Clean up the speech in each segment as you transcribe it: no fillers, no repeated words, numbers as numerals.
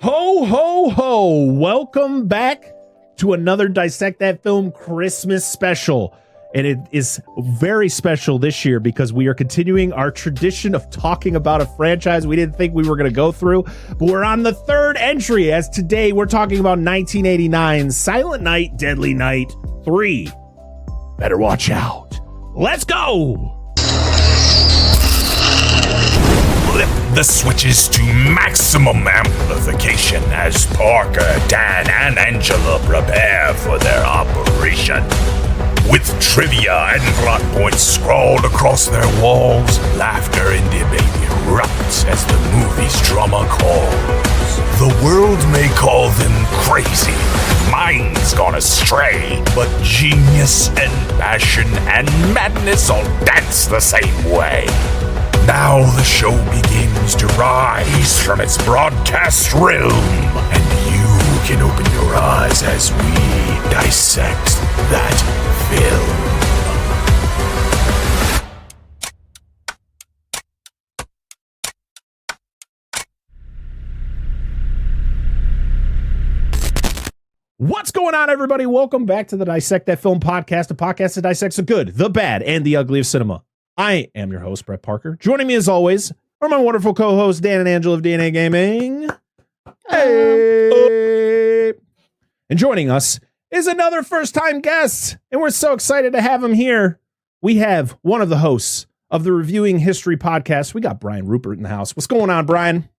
Ho, ho, ho. Welcome back to another Dissect That Film Christmas special. And it is very special this year because we are continuing our tradition of talking about a franchise we didn't think we were going to go through. But we're on the third entry, as today we're talking about 1989's Silent Night, Deadly Night 3. Better watch out. Let's go! Flip the switches to maximum amplification as Parker, Dan, and Angela prepare for their operation. With trivia and plot points scrawled across their walls, laughter and debate erupts as the movie's drama calls. The world may call them crazy, minds gone astray, but genius and passion and madness all dance the same way. Now the show begins to rise from its broadcast realm, and you can open your eyes as we dissect that film. What's going on, everybody? Welcome back to the Dissect That Film Podcast, a podcast that dissects the good, the bad, and the ugly of cinema. I am your host, Brett Parker. Joining me, as always, are my wonderful co-hosts, Dan and Angela of DNA Gaming. Hey! And joining us is another first-time guest, and we're so excited to have him here. We have one of the hosts of the Reviewing History podcast. We got Brian Ruppert in the house. What's going on, Brian?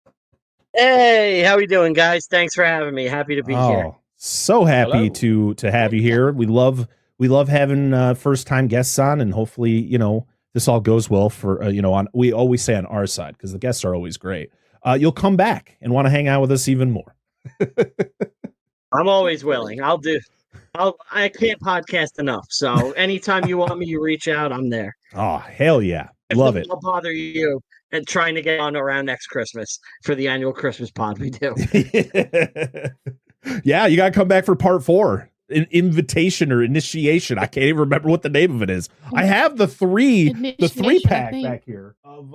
Hey, how we doing, guys? Thanks for having me. Happy to be here. So happy to have you here. We love having first-time guests on, and hopefully, this all goes well for, we always say on our side, because the guests are always great. You'll come back and want to hang out with us even more. I'm always willing. I can't podcast enough. So anytime you want me, you reach out, I'm there. Oh, hell yeah. Love it. I'll bother you and trying to get on around next Christmas for the annual Christmas pod we do. Yeah, you got to come back for part 4. An invitation or initiation. I can't even remember what the name of it is. I have the three pack back here of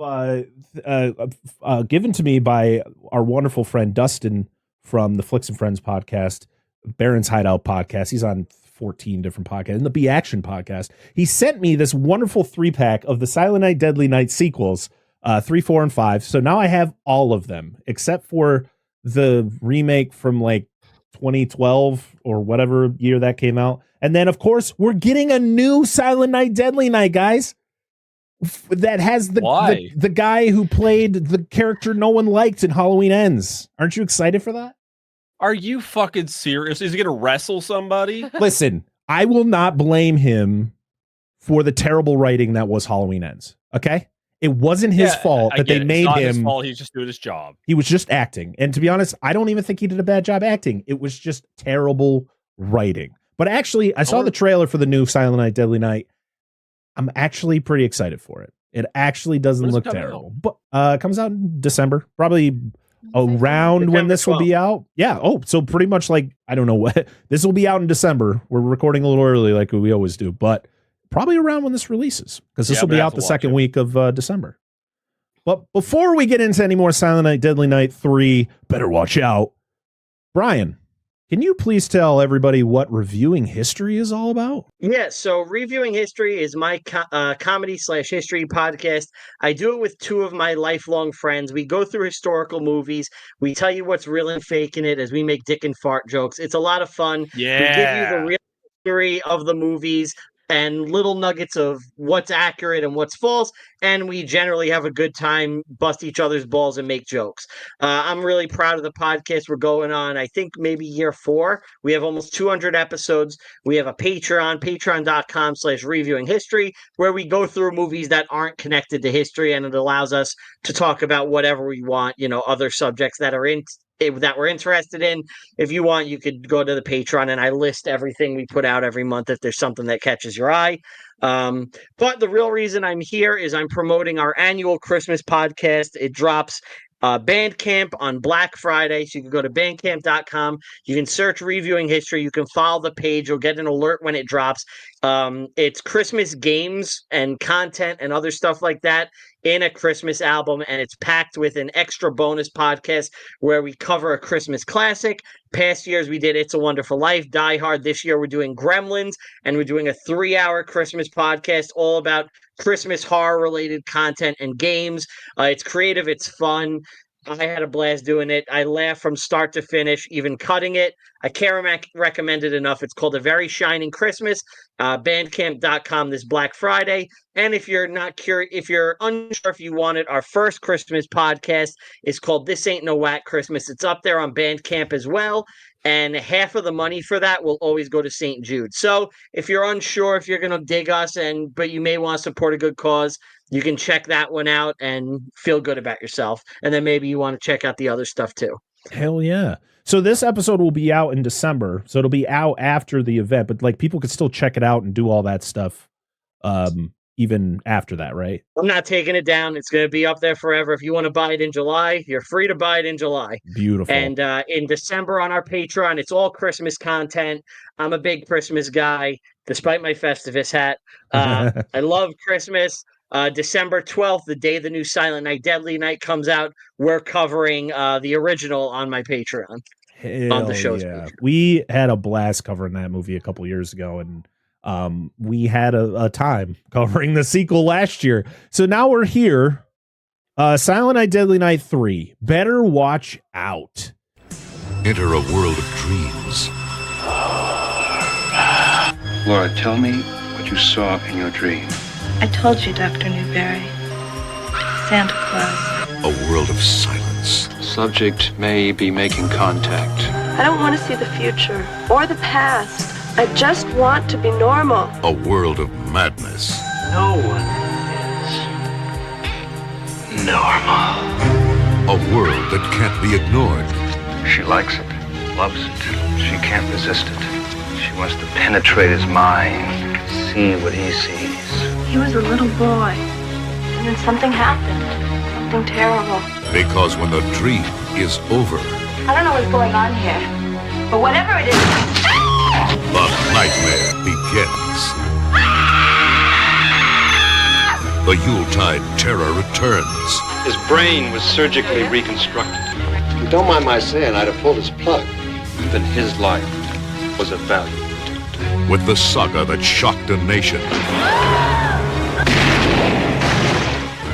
given to me by our wonderful friend Dustin from the Flicks and Friends podcast, Baron's Hideout podcast. He's on 14 different podcasts, and the Be Action podcast. He sent me this wonderful 3-pack of the Silent Night, Deadly Night sequels, 3, 4, and 5. So now I have all of them except for the remake from like 2012 or whatever year that came out. And then, of course, we're getting a new Silent Night, Deadly Night, guys, that has the guy who played the character no one liked in Halloween Ends. Aren't you excited for that? Are you fucking serious? Is he going to wrestle somebody? Listen, I will not blame him for the terrible writing that was Halloween Ends. Okay? It wasn't his fault that they made him. It's not his fault. He's just doing his job. He was just acting. And to be honest, I don't even think he did a bad job acting. It was just terrible writing. But actually, I saw the trailer for the new Silent Night, Deadly Night. I'm actually pretty excited for it. It actually doesn't look terrible. But it comes out in December, probably around when this will be out. Yeah. Oh, so pretty much like, I don't know what. This will be out in December. We're recording a little early like we always do. But probably around when this releases, because this will be out the second week of December. But before we get into any more Silent Night, Deadly Night 3, better watch out. Brian, can you please tell everybody what Reviewing History is all about? Yeah, so Reviewing History is my comedy/history podcast. I do it with 2 of my lifelong friends. We go through historical movies. We tell you what's real and fake in it as we make dick and fart jokes. It's a lot of fun. Yeah. We give you the real history of the movies and little nuggets of what's accurate and what's false, and we generally have a good time, bust each other's balls, and make jokes. I'm really proud of the podcast. We're going on, I think, maybe year 4. We have almost 200 episodes. We have a Patreon, patreon.com/reviewing history, where we go through movies that aren't connected to history, and it allows us to talk about whatever we want, other subjects that we're interested in. If you want, you could go to the Patreon, and I list everything we put out every month if there's something that catches your eye. But the real reason I'm here is I'm promoting our annual Christmas podcast. It drops Bandcamp on Black Friday. So you can go to bandcamp.com. You can search Reviewing History. You can follow the page. You'll get an alert when it drops. It's Christmas games and content and other stuff like that in a Christmas album, and it's packed with an extra bonus podcast where we cover a Christmas classic. Past years, we did It's a Wonderful Life, Die Hard. This year, we're doing Gremlins, and we're doing a 3-hour Christmas podcast all about Christmas horror-related content and games. It's creative. It's fun. I had a blast doing it. I laughed from start to finish, even cutting it. I can't recommend it enough. It's called A Very Shining Christmas. Bandcamp.com this Black Friday. And if you're not curious, if you're unsure if you want it, our first Christmas podcast is called This Ain't No Whack Christmas. It's up there on Bandcamp as well. And half of the money for that will always go to St. Jude. So if you're unsure if you're going to dig us, but you may want to support a good cause, you can check that one out and feel good about yourself. And then maybe you want to check out the other stuff too. Hell yeah. So this episode will be out in December. So it'll be out after the event, but like people could still check it out and do all that stuff even after that, right? I'm not taking it down. It's going to be up there forever. If you want to buy it in July, you're free to buy it in July. Beautiful. And in December on our Patreon, it's all Christmas content. I'm a big Christmas guy, despite my Festivus hat. I love Christmas. December 12th, the day the new Silent Night, Deadly Night comes out, we're covering the original on my Patreon. On the show's Patreon. We had a blast covering that movie a couple years ago, and we had a time covering the sequel last year. So now we're here. Silent Night, Deadly Night 3. Better watch out. Enter a world of dreams. Laura, tell me what you saw in your dream. I told you, Dr. Newberry. Santa Claus. A world of silence. Subject may be making contact. I don't want to see the future or the past. I just want to be normal. A world of madness. No one is normal. A world that can't be ignored. She likes it, loves it. She can't resist it. She wants to penetrate his mind, see what he sees. He was a little boy, and then something happened. Something terrible. Because when the dream is over, I don't know what's going on here, but whatever it is, the nightmare begins. The Yuletide terror returns. His brain was surgically reconstructed. If you don't mind my saying, I'd have pulled his plug. Even his life was of value. With the saga that shocked a nation.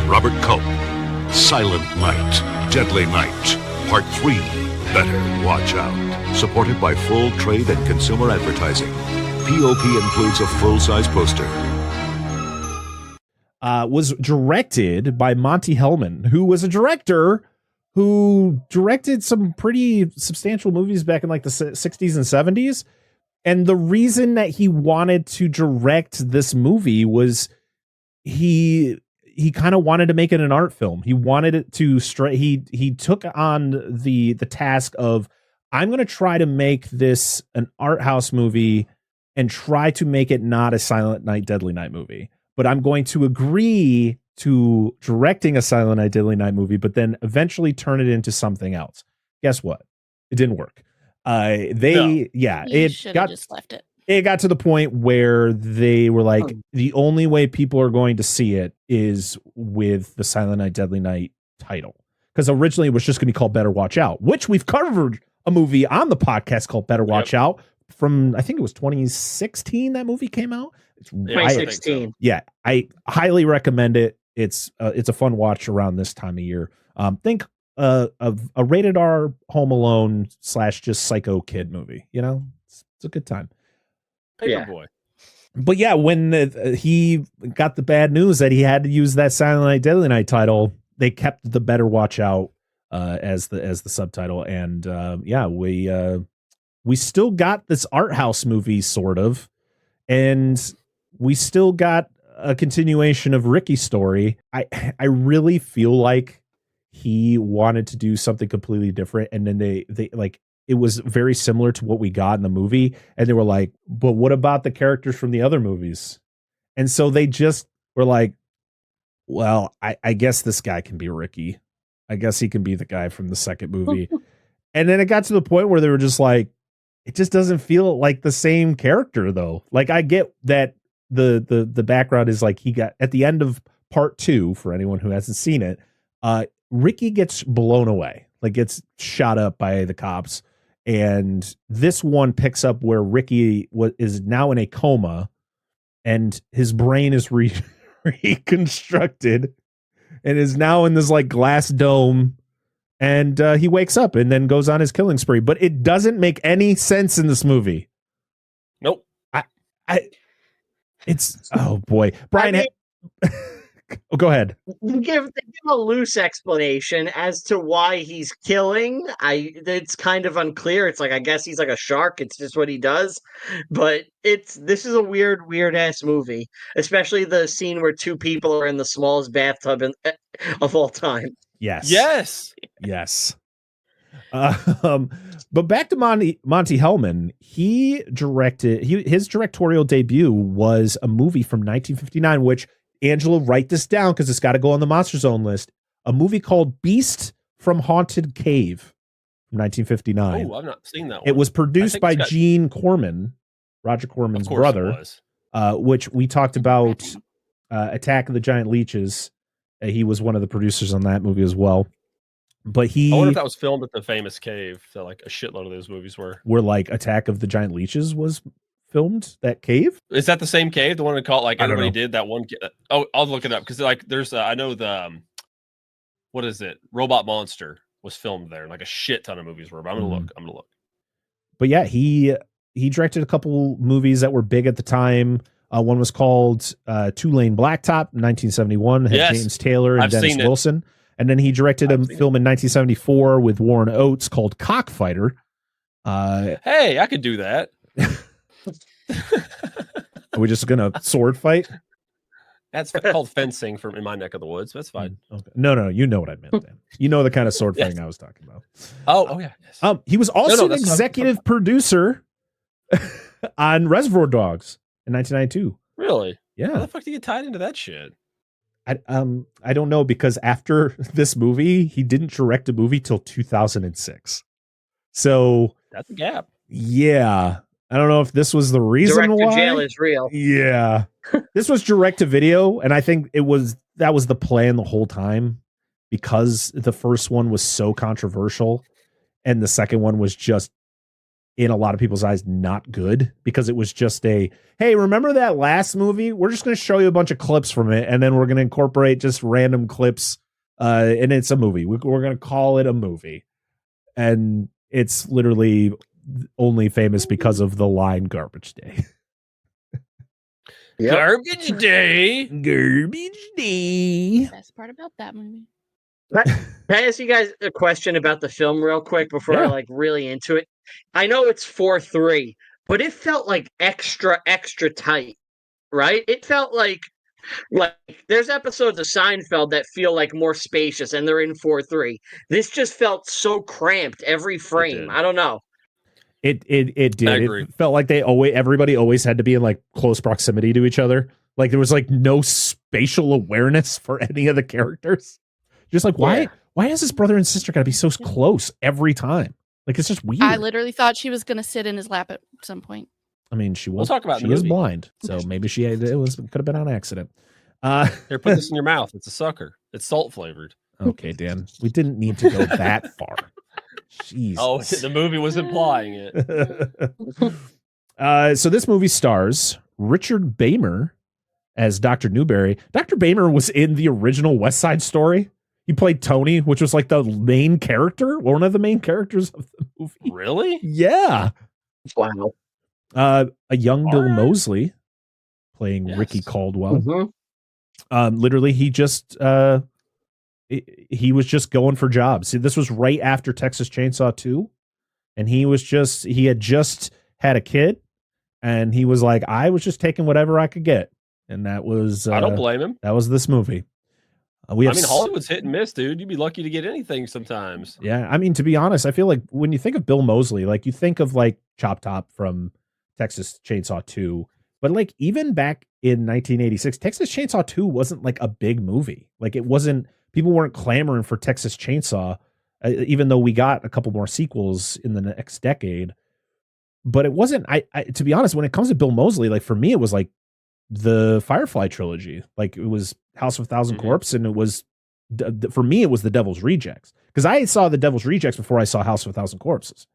Robert Culp, Silent Night, Deadly Night, Part 3, Better Watch Out. Supported by full trade and consumer advertising. POP includes a full-size poster. Was directed by Monty Hellman, who was a director who directed some pretty substantial movies back in like the 60s and 70s. And the reason that he wanted to direct this movie was he kind of wanted to make it an art film. He wanted it to he took on the task of, I'm going to try to make this an art house movie and try to make it not a Silent Night, Deadly Night movie. But I'm going to agree to directing a Silent Night, Deadly Night movie, but then eventually turn it into something else. Guess what? It didn't work. It got just left it. It got to the point where they were like, the only way people are going to see it is with the Silent Night, Deadly Night title. Because originally it was just going to be called Better Watch Out, which we've covered a movie on the podcast called Better Watch Out from, I think it was 2016 that movie came out. It's 2016. Yeah, I highly recommend it. It's a fun watch around this time of year. Think of a rated R Home Alone / just Psycho Kid movie. You know, it's a good time. Paperboy. But yeah, when he got the bad news that he had to use that Silent Night, Deadly Night title, they kept the Better Watch Out as the subtitle, and we still got this art house movie sort of, and we still got a continuation of Ricky's story. I really feel like he wanted to do something completely different, and then they like, it was very similar to what we got in the movie, and they were like, but what about the characters from the other movies? And so they just were like, well, I guess this guy can be Ricky. I guess he can be the guy from the second movie. And then it got to the point where they were just like, it just doesn't feel like the same character though. Like, I get that the background is like, he got at the end of part 2, for anyone who hasn't seen it, Ricky gets blown away, like gets shot up by the cops. And this one picks up where Ricky is now in a coma and his brain is reconstructed and is now in this like glass dome. And he wakes up and then goes on his killing spree. But it doesn't make any sense in this movie. Nope. It's, oh boy. Brian, oh, go ahead. They give a loose explanation as to why he's killing. It's kind of unclear. It's like, I guess he's like a shark. It's just what he does. But this is a weird ass movie, especially the scene where 2 people are in the smallest bathtub of all time. Yes. But back to Monty Hellman. He directed his directorial debut was a movie from 1959, which Angela, write this down because it's got to go on the Monster Zone list. A movie called Beast from Haunted Cave from 1959. Oh, I've not seen that one. It was produced by Gene Corman, Roger Corman's brother, which we talked about. Attack of the Giant Leeches. He was one of the producers on that movie as well. But I wonder if that was filmed at the famous cave that like a shitload of those movies were. Where like Attack of the Giant Leeches was filmed, that cave? Is that the same cave? The one that called like everybody did that one? Oh, I'll look it up because like there's I know the what is it? Robot Monster was filmed there. Like a shit ton of movies were. But I'm gonna look. But yeah, he directed a couple movies that were big at the time. One was called Two-Lane Blacktop in 1971. Had James Taylor and Dennis Wilson. And then he directed a film in 1974 with Warren Oates called Cockfighter. Hey, I could do that. Are we just gonna sword fight? That's called fencing in my neck of the woods. That's fine. Okay. No, you know what I meant, Dan. You know the kind of sword fighting I was talking about. Oh yeah. Yes. He was also an executive producer on Reservoir Dogs in 1992. Really? Yeah. How the fuck did you get tied into that shit? I don't know, because after this movie, he didn't direct a movie till 2006. So that's a gap. Yeah. I don't know if this was the reason direct why. To jail is real. Yeah. This was direct to video, and I think that was the plan the whole time, because the first one was so controversial and the second one was just, in a lot of people's eyes, not good, because it was just hey, remember that last movie? We're just going to show you a bunch of clips from it, and then we're going to incorporate just random clips, and it's a movie. We're going to call it a movie. And it's literally only famous because of the line Garbage Day. Yep. Garbage Day. Garbage Day. Best part about that movie. Can I ask you guys a question about the film real quick before I like really into it? I know it's 4:3, but it felt like extra tight, right? It felt like there's episodes of Seinfeld that feel like more spacious and they're in 4:3. This just felt so cramped every frame. I don't know. It did. It felt like everybody always had to be in like close proximity to each other. Like there was like no spatial awareness for any of the characters. Just like, why has this brother and sister got to be so close every time? Like, it's just weird. I literally thought she was going to sit in his lap at some point. I mean, she was. We'll talk about she is blind, so maybe could have been on accident. Here, put this in your mouth. It's a sucker. It's salt flavored. Okay, Dan. We didn't need to go that far. Jesus. Oh, the movie was implying it. So this movie stars Richard Beymer as Dr. Newberry. Dr. Beymer was in the original West Side Story. He played Tony, which was like the main character, one of the main characters of the movie. Really? Yeah. Wow. A young Bill Moseley playing Ricky Caldwell. Mm-hmm. Literally, he was just going for jobs. See, this was right after Texas Chainsaw 2, and he had just had a kid, and he was like, I was just taking whatever I could get, and that was I don't blame him. That was this movie. Hollywood's hit and miss, dude. You'd be lucky to get anything sometimes. Yeah, I mean, to be honest, I feel like when you think of Bill Moseley, like you think of like Chop Top from Texas Chainsaw 2, but like even back in 1986, Texas Chainsaw 2 wasn't like a big movie. Like it wasn't. People weren't clamoring for Texas Chainsaw, even though we got a couple more sequels in the next decade. But it wasn't. I to be honest, when it comes to Bill Moseley, like for me, it was like the Firefly trilogy. Like it was House of a Thousand Corpse, and it was for me it was The Devil's Rejects, because I saw The Devil's Rejects before I saw House of a Thousand Corpses.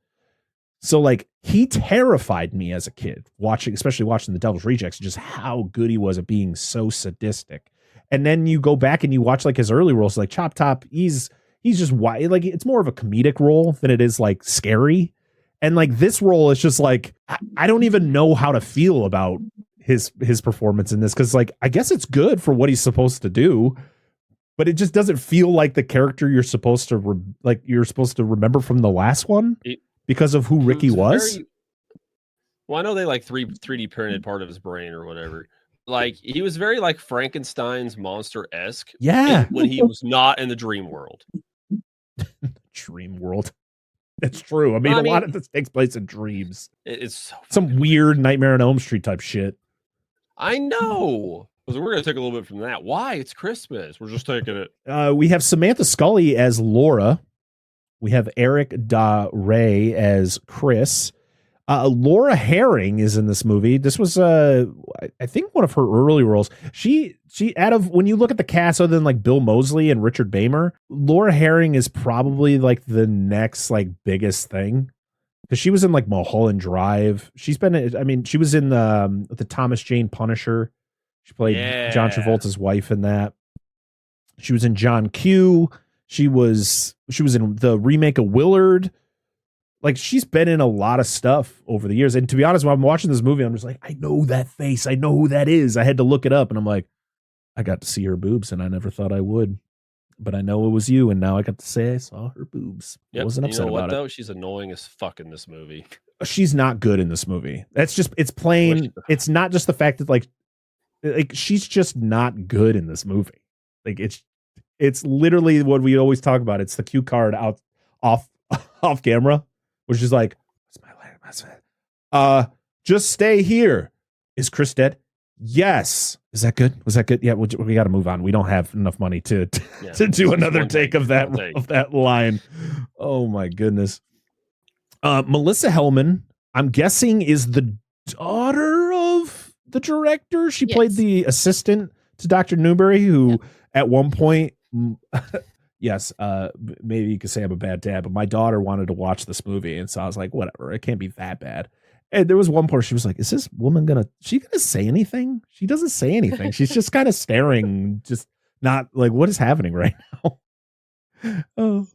So like he terrified me as a kid especially watching The Devil's Rejects, just how good he was at being so sadistic. And then you go back and you watch like his early roles, like Chop Top. He's just like it's more of a comedic role than it is like scary. And like this role is just like I don't even know how to feel about his performance in this, because like I guess it's good for what he's supposed to do, but it just doesn't feel like the character you're supposed to remember from the last one. Because of who Ricky was? Well, I know they like 3D printed part of his brain or whatever. Like he was very like Frankenstein's monster-esque. Yeah. When he was not in the dream world. Dream world. That's true. I mean, a lot of this takes place in dreams. It's so some weird Nightmare on Elm Street type shit. I know. We're going to take a little bit from that. Why? It's Christmas. We're just taking it. We have Samantha Scully as Laura. We have Eric Da Ray as Chris. Laura Herring is in this movie. This was, I think, one of her early roles. She out of, when you look at the cast, other than like Bill Moseley and Richard Bamer, Laura Herring is probably like the next like biggest thing, because she was in like Mulholland Drive. She's been, I mean, she was in the Thomas Jane Punisher. She played John Travolta's wife in that. She was in John Q. She was in the remake of Willard. Like she's been in a lot of stuff over the years. And to be honest, when I'm watching this movie, I'm just like, I know that face. I know who that is. I had to look it up, and I'm like, I got to see her boobs, and I never thought I would. But I know it was you, and now I got to say I saw her boobs. Yep. I wasn't upset about it. She's annoying as fuck in this movie. She's not good in this movie. That's just, it's plain. It's not just the fact that like she's just not good in this movie. Like it's literally what we always talk about. It's the cue card off camera, which is like, what's my line? Just stay here. Is Chris dead? Yes. Is that good? Was that good? Yeah, we got to move on. We don't have enough money to do another take of that line. Oh my goodness. Melissa Hellman, I'm guessing, is the daughter of the director. She played the assistant to Dr. Newberry, who at one point, yes, maybe you could say I'm a bad dad, but my daughter wanted to watch this movie, and so I was like, whatever, it can't be that bad. And there was one part she was like, is this woman gonna say anything? She doesn't say anything. She's just kind of staring, just not like, what is happening right now? Oh,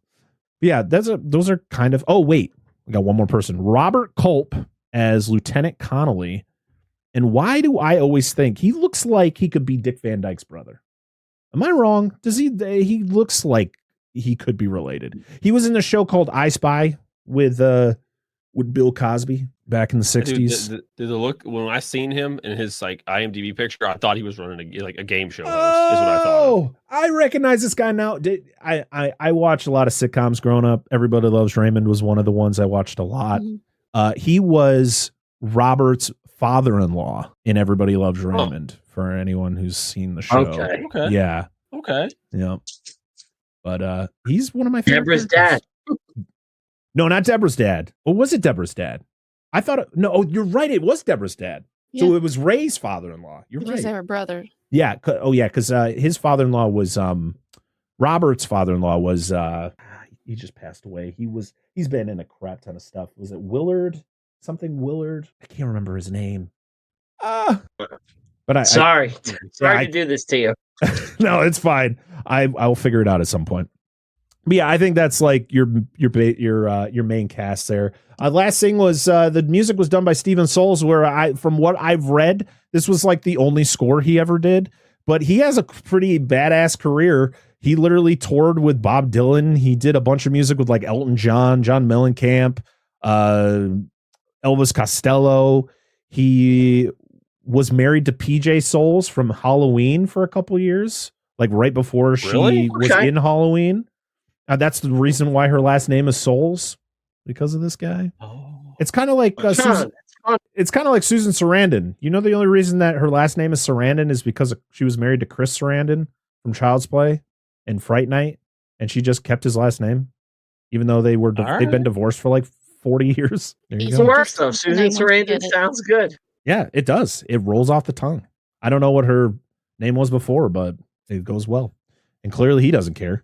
yeah, those are kind of, oh wait, we got one more person. Robert Culp as Lieutenant Connolly. And why do I always think he looks like he could be Dick Van Dyke's brother? Am I wrong? Does he looks like he could be related. He was in a show called I Spy with Bill Cosby back in the 60s. Did the look, when I seen him in his like IMDb picture, I thought he was running a game show host, is what I thought. Oh, I recognize this guy now. I watched a lot of sitcoms growing up. Everybody Loves Raymond was one of the ones I watched a lot. Mm-hmm. He was Robert's father-in-law in Everybody Loves Raymond, for anyone who's seen the show. Okay. Yeah. Okay. Yeah. But he's one of my favorite. Deborah's dad. No, not Deborah's dad. Or was it Deborah's dad? I thought you're right. It was Deborah's dad. Yeah. So it was Ray's father-in-law. You're because right. They were brothers. Yeah. Because his father-in-law was Robert's father-in-law was he just passed away. He's been in a crap ton of stuff. Was it Willard? Something Willard? I can't remember his name. But sorry to do this to you. No, it's fine. I'll figure it out at some point. But yeah, I think that's like your main cast there. Last thing was the music was done by Steven Souls, where from what I've read, this was like the only score he ever did. But he has a pretty badass career. He literally toured with Bob Dylan. He did a bunch of music with like Elton John, John Mellencamp, Elvis Costello. He was married to PJ Souls from Halloween for a couple years, like right before she was in Halloween. That's the reason why her last name is Souls, because of this guy. Oh, it's kind of like Susan. It's kind of like Susan Sarandon. You know, the only reason that her last name is Sarandon is because she was married to Chris Sarandon from Child's Play and Fright Night, and she just kept his last name, even though they've been divorced for like 40 years. It works though. Susan Sarandon sounds good. Yeah, it does. It rolls off the tongue. I don't know what her name was before, but it goes well. And clearly he doesn't care.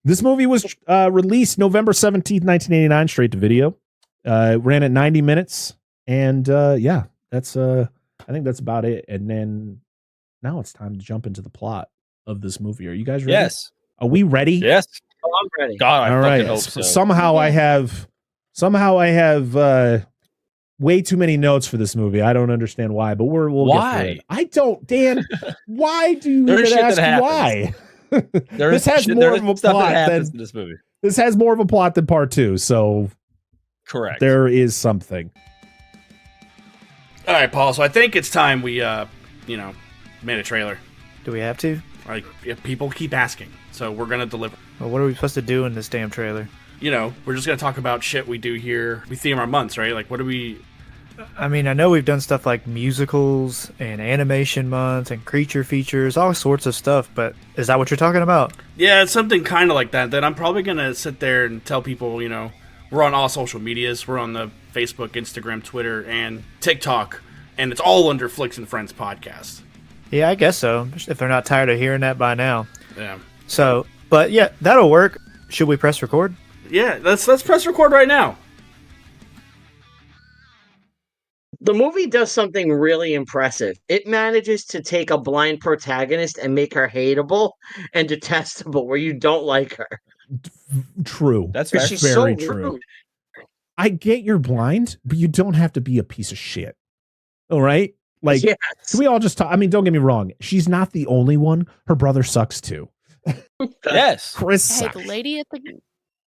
This movie was released November 17th, 1989, straight to video. It ran at 90 minutes. And that's I think that's about it. And then now it's time to jump into the plot of this movie. Are you guys ready? Yes. Are we ready? Yes. Oh, I'm ready. God, I All fucking right. hope so. Somehow I have way too many notes for this movie. I don't understand why, but we'll get through it. I don't, Dan. Why do you even ask why? This has more of a plot than this movie. This has more of a plot than part 2, so correct. There is something. All right, Paul. So I think it's time we, made a trailer. Do we have to? Like, people keep asking, so we're gonna deliver. Well, what are we supposed to do in this damn trailer? We're just gonna talk about shit we do here. We theme our months, right? Like, what do we? I mean, I know we've done stuff like musicals and animation month and creature features, all sorts of stuff, but is that what you're talking about? Yeah, it's something kind of like that. Then I'm probably gonna sit there and tell people, we're on all social medias. We're on the Facebook, Instagram, Twitter, and TikTok, and it's all under Flicks and Friends podcast. Yeah, I guess so. If they're not tired of hearing that by now. Yeah. So, but yeah, that'll work. Should we press record? Yeah, let's press record right now. The movie does something really impressive. It manages to take a blind protagonist and make her hateable and detestable, where you don't like her. True. That's she's very so true. rude. I get you're blind, but you don't have to be a piece of shit. All right? Like, yes. Can we all just talk? I mean, don't get me wrong. She's not the only one. Her brother sucks too. Yes. Chris Hey, sucks. the lady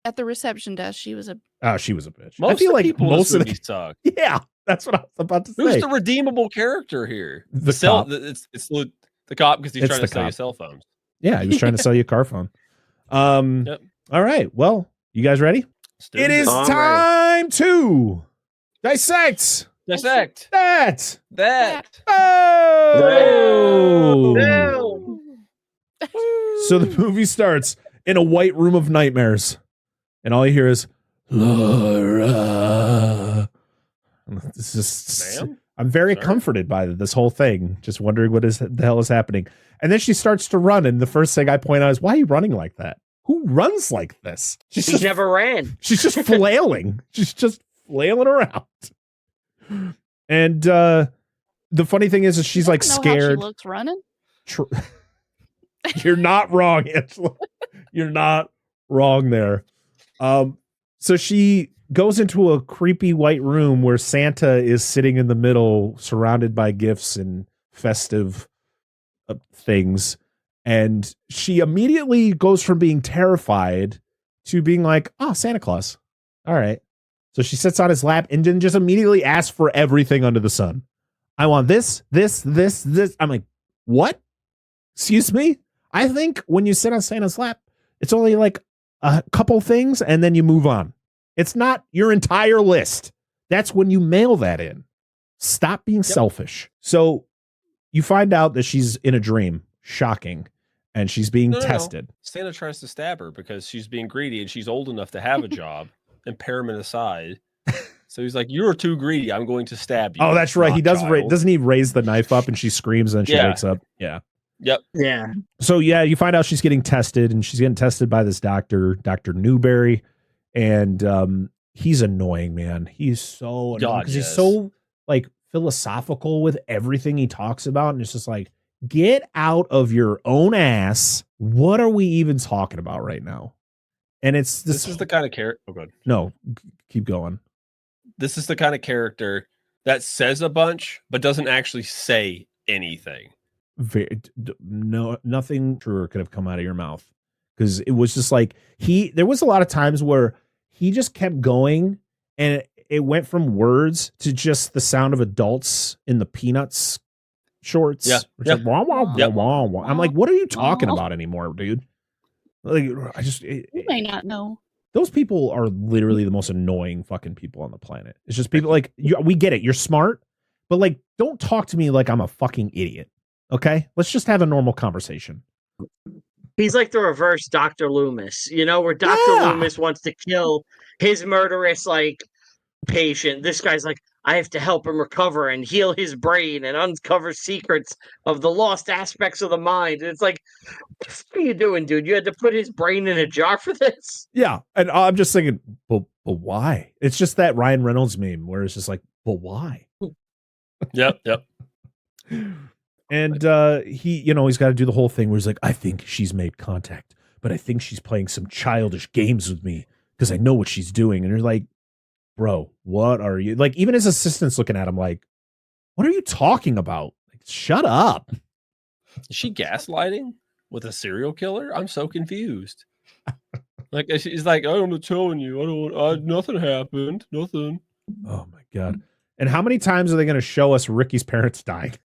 at the reception desk, she was a bitch. Most I feel like people most of the suck. Yeah, that's what I was about to say. Who's the redeemable character here? The cop. It's the cop because he's trying to sell you cell phones. Yeah, he was trying to sell you a car phone. Yep. All right. Well, you guys ready? It is time to dissect that. Oh! No. So the movie starts in a white room of nightmares, and all you hear is Laura. This is I'm very comforted by this whole thing, just wondering what the hell is happening. And then she starts to run, and the first thing I point out is, why are you running like that? Who runs like this? She never ran. She's just flailing. She's just flailing around. And the funny thing is she's like scared. How she looks running. You're not wrong, Angela. You're not wrong there. So she goes into a creepy white room where Santa is sitting in the middle, surrounded by gifts and festive things. And she immediately goes from being terrified to being like, oh, Santa Claus. All right. So she sits on his lap and then just immediately asks for everything under the sun. I want this. I'm like, what? Excuse me? I think when you sit on Santa's lap, it's only like a couple things and then you move on. It's not your entire list. That's when you mail that in. Stop being selfish. So you find out that she's in a dream. Shocking. And she's being tested. No. Santa tries to stab her because she's being greedy and she's old enough to have a job. Impairment aside. So he's like, you're too greedy. I'm going to stab you. Oh, that's right. He does. Doesn't he raise the knife up and she screams and she wakes up? Yeah. Yep. Yeah. So yeah, you find out she's getting tested, and she's getting tested by this doctor, Dr. Newberry, and he's annoying, man. He's so annoying because he's so like philosophical with everything he talks about, and it's just like, get out of your own ass. What are we even talking about right now? And it's this is the kind of character. Oh, good. No, keep going. This is the kind of character that says a bunch but doesn't actually say anything. Nothing truer could have come out of your mouth, because it was just like there was a lot of times where he just kept going and it went from words to just the sound of adults in the Peanuts shorts. Yeah. Like, wah, wah, wah, wah, wah. I'm like, what are you talking about anymore, dude? Like, You may not know. Those people are literally the most annoying fucking people on the planet. It's just people like, we get it. You're smart, but like, don't talk to me like I'm a fucking idiot. Okay, let's just have a normal conversation. He's like the reverse Dr. Loomis, where Dr. Loomis wants to kill his murderous, like, patient. This guy's like, I have to help him recover and heal his brain and uncover secrets of the lost aspects of the mind. And it's like, what are you doing, dude? You had to put his brain in a jar for this? Yeah. And I'm just thinking, but why? It's just that Ryan Reynolds meme where it's just like, but why? Yep. And he's got to do the whole thing where he's like, I think she's made contact, but I think she's playing some childish games with me because I know what she's doing. And you're like, bro, what are you, like, even his assistant's looking at him like, what are you talking about? Like, shut up. Is she gaslighting with a serial killer? I'm so confused. Like, she's like, I'm not telling you. Nothing happened. Nothing. Oh my God. And how many times are they going to show us Ricky's parents dying?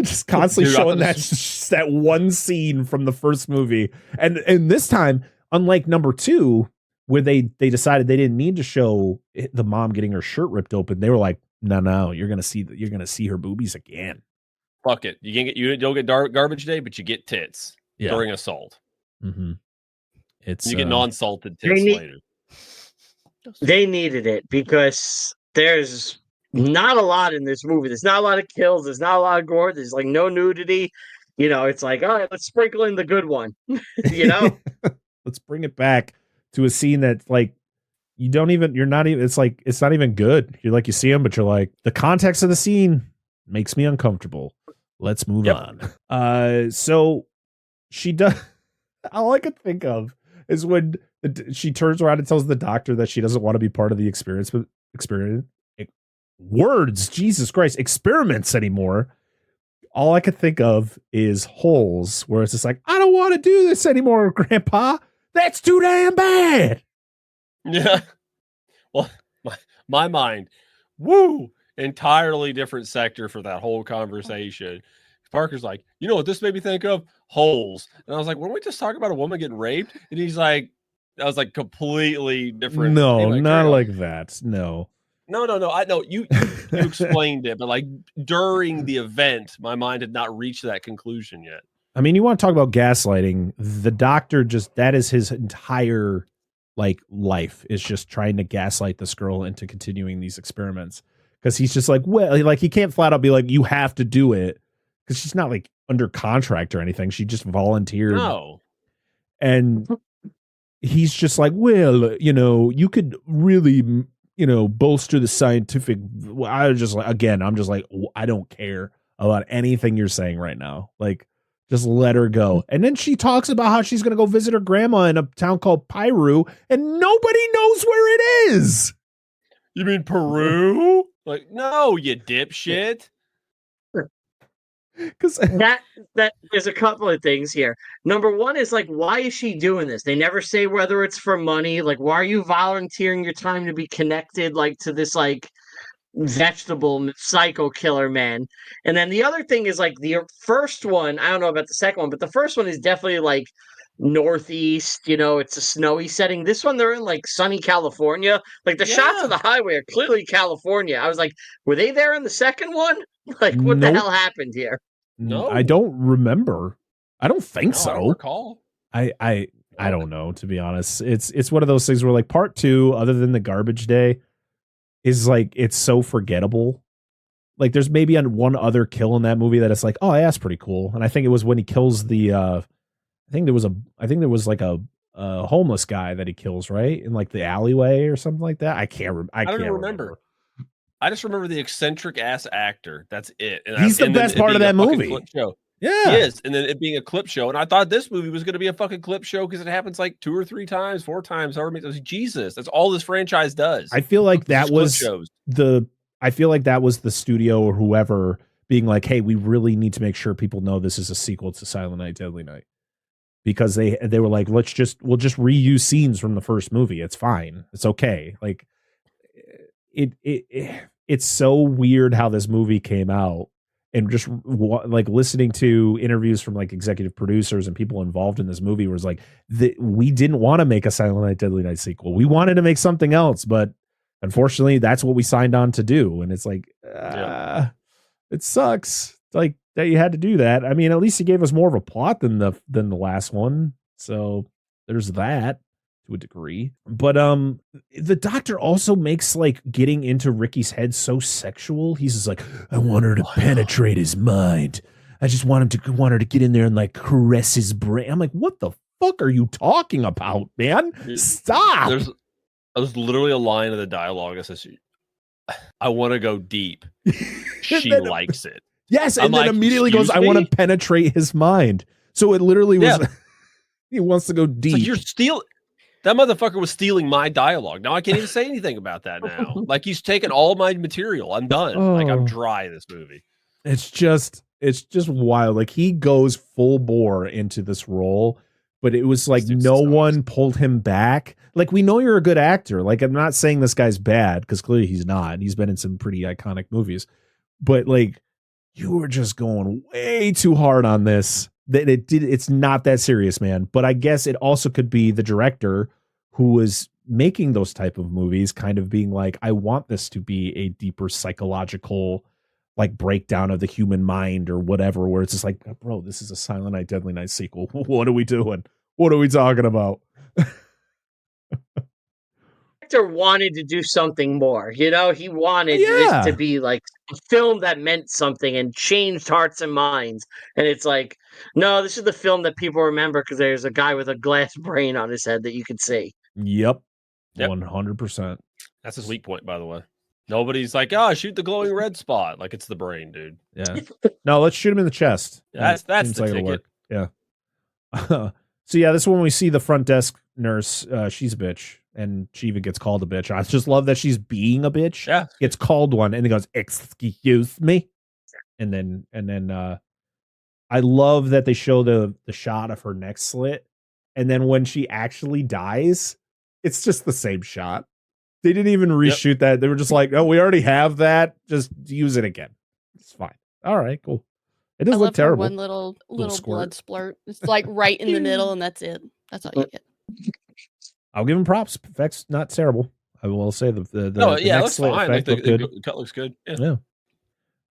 Just constantly showing that one scene from the first movie. And this time, unlike number 2, where they decided they didn't need to show the mom getting her shirt ripped open, they were like, no, you're gonna see her boobies again. Fuck it, you don't get garbage day, but you get tits during assault. Mm-hmm. You get non-salted tits later. They needed it because there's not a lot in this movie. There's not a lot of kills. There's not a lot of gore. There's like no nudity. It's like, all right, let's sprinkle in the good one. Let's bring it back to a scene that like it's not even good. You're like, you see him, but you're like, the context of the scene makes me uncomfortable. Let's move on. So she does. All I could think of is when she turns around and tells the doctor that she doesn't want to be part of the experiments anymore. All I could think of is Holes, where it's just like, I don't want to do this anymore, Grandpa. That's too damn bad. Yeah. Well, my mind, entirely different sector for that whole conversation. Parker's like, you know what this made me think of? Holes. And I was like, weren't we just talking about a woman getting raped? And he's like, I was like, completely different. No, not like that. No. I know you explained it, but like during the event, my mind had not reached that conclusion yet. I mean, you want to talk about gaslighting? The doctor that is his entire like life, is just trying to gaslight this girl into continuing these experiments, because he's just like, well, like he can't flat out be like, you have to do it, because she's not like under contract or anything. She just volunteered. No. And he's just like, well, you could really, bolster the scientific. I'm just like, I don't care about anything you're saying right now. Like, just let her go. And then she talks about how she's going to go visit her grandma in a town called Piru, and nobody knows where it is. You mean Peru? Like, no, you dipshit. Because that there's a couple of things here. Number one is like, why is she doing this? They never say whether it's for money. Like, why are you volunteering your time to be connected like to this like vegetable psycho killer man? And then the other thing is like the first one, I don't know about the second one, but the first one is definitely like northeast, it's a snowy setting. This one, they're in like sunny California. Like the shots of the highway are clearly California. I was like, were they there in the second one? Like, what the hell happened here? No, I don't remember. I don't think so. I don't recall. I don't know, to be honest. It's one of those things where like part 2, other than the garbage day, is like, it's so forgettable. Like there's maybe one other kill in that movie that it's like, oh yeah, that's pretty cool. And I think it was when he kills the I think there was like a homeless guy that he kills, right? In like the alleyway or something like that. I can't remember. I just remember the eccentric ass actor. That's it. And he's the best part of that movie. Clip show. Yeah. He is. And then it being a clip show. And I thought this movie was going to be a fucking clip show because it happens like 2 or 3 times, 4 times. I was Jesus. That's all this franchise does. I feel like that was the studio or whoever being like, hey, we really need to make sure people know this is a sequel to Silent Night, Deadly Night. Because they were like, we'll just reuse scenes from the first movie. It's fine. It's okay. Like it's so weird how this movie came out, and just like listening to interviews from like executive producers and people involved in this movie was like, we didn't want to make a Silent Night, Deadly Night sequel. We wanted to make something else, but unfortunately that's what we signed on to do. And it's like, it sucks like that you had to do that. I mean, at least he gave us more of a plot than the last one. So there's that to a degree. But the doctor also makes like getting into Ricky's head so sexual. He's just like, I want her to penetrate his mind. I just want her to get in there and like caress his brain. I'm like, what the fuck are you talking about, man? Stop. There's literally a line of the dialogue that says, I want to go deep. She likes it. Yes, and then immediately goes, I want to penetrate his mind. So it literally was, he wants to go deep. Like, you're stealing. That motherfucker was stealing my dialogue. Now I can't even say anything about that now. Like, he's taken all my material. I'm done. Like, I'm dry this movie. It's just wild. Like, he goes full bore into this role, but it was like no one pulled him back. Like, we know you're a good actor. Like, I'm not saying this guy's bad, because clearly he's not. He's been in some pretty iconic movies. But like, you were just going way too hard on this. That it's not that serious, man. But I guess it also could be the director who was making those type of movies kind of being like, I want this to be a deeper psychological like breakdown of the human mind or whatever, where it's just like, bro, this is a Silent Night, Deadly Night sequel. What are we doing? What are we talking about? Wanted to do something more, he wanted this to be like a film that meant something and changed hearts and minds, and it's like, no, this is the film that people remember because there's a guy with a glass brain on his head that you could see. Yep. 100%. That's his weak point, by the way. Nobody's like, shoot the glowing red spot. Like, it's the brain, dude. Yeah. No, let's shoot him in the chest. That's the ticket. Yeah. So yeah, this one we see the front desk nurse. She's a bitch, and she even gets called a bitch. I just love that she's being a bitch. Yeah, gets called one, and then goes, "Excuse me," and then I love that they show the shot of her neck slit, and then when she actually dies, it's just the same shot. They didn't even reshoot that. They were just like, "Oh, we already have that. Just use it again. It's fine." All right, cool. It does look terrible. One little blood splurt. It's like right in the middle, and that's it. That's all you get. I'll give him props. Effects not terrible. I will say the it looks fine. Like the cut looks good. Yeah.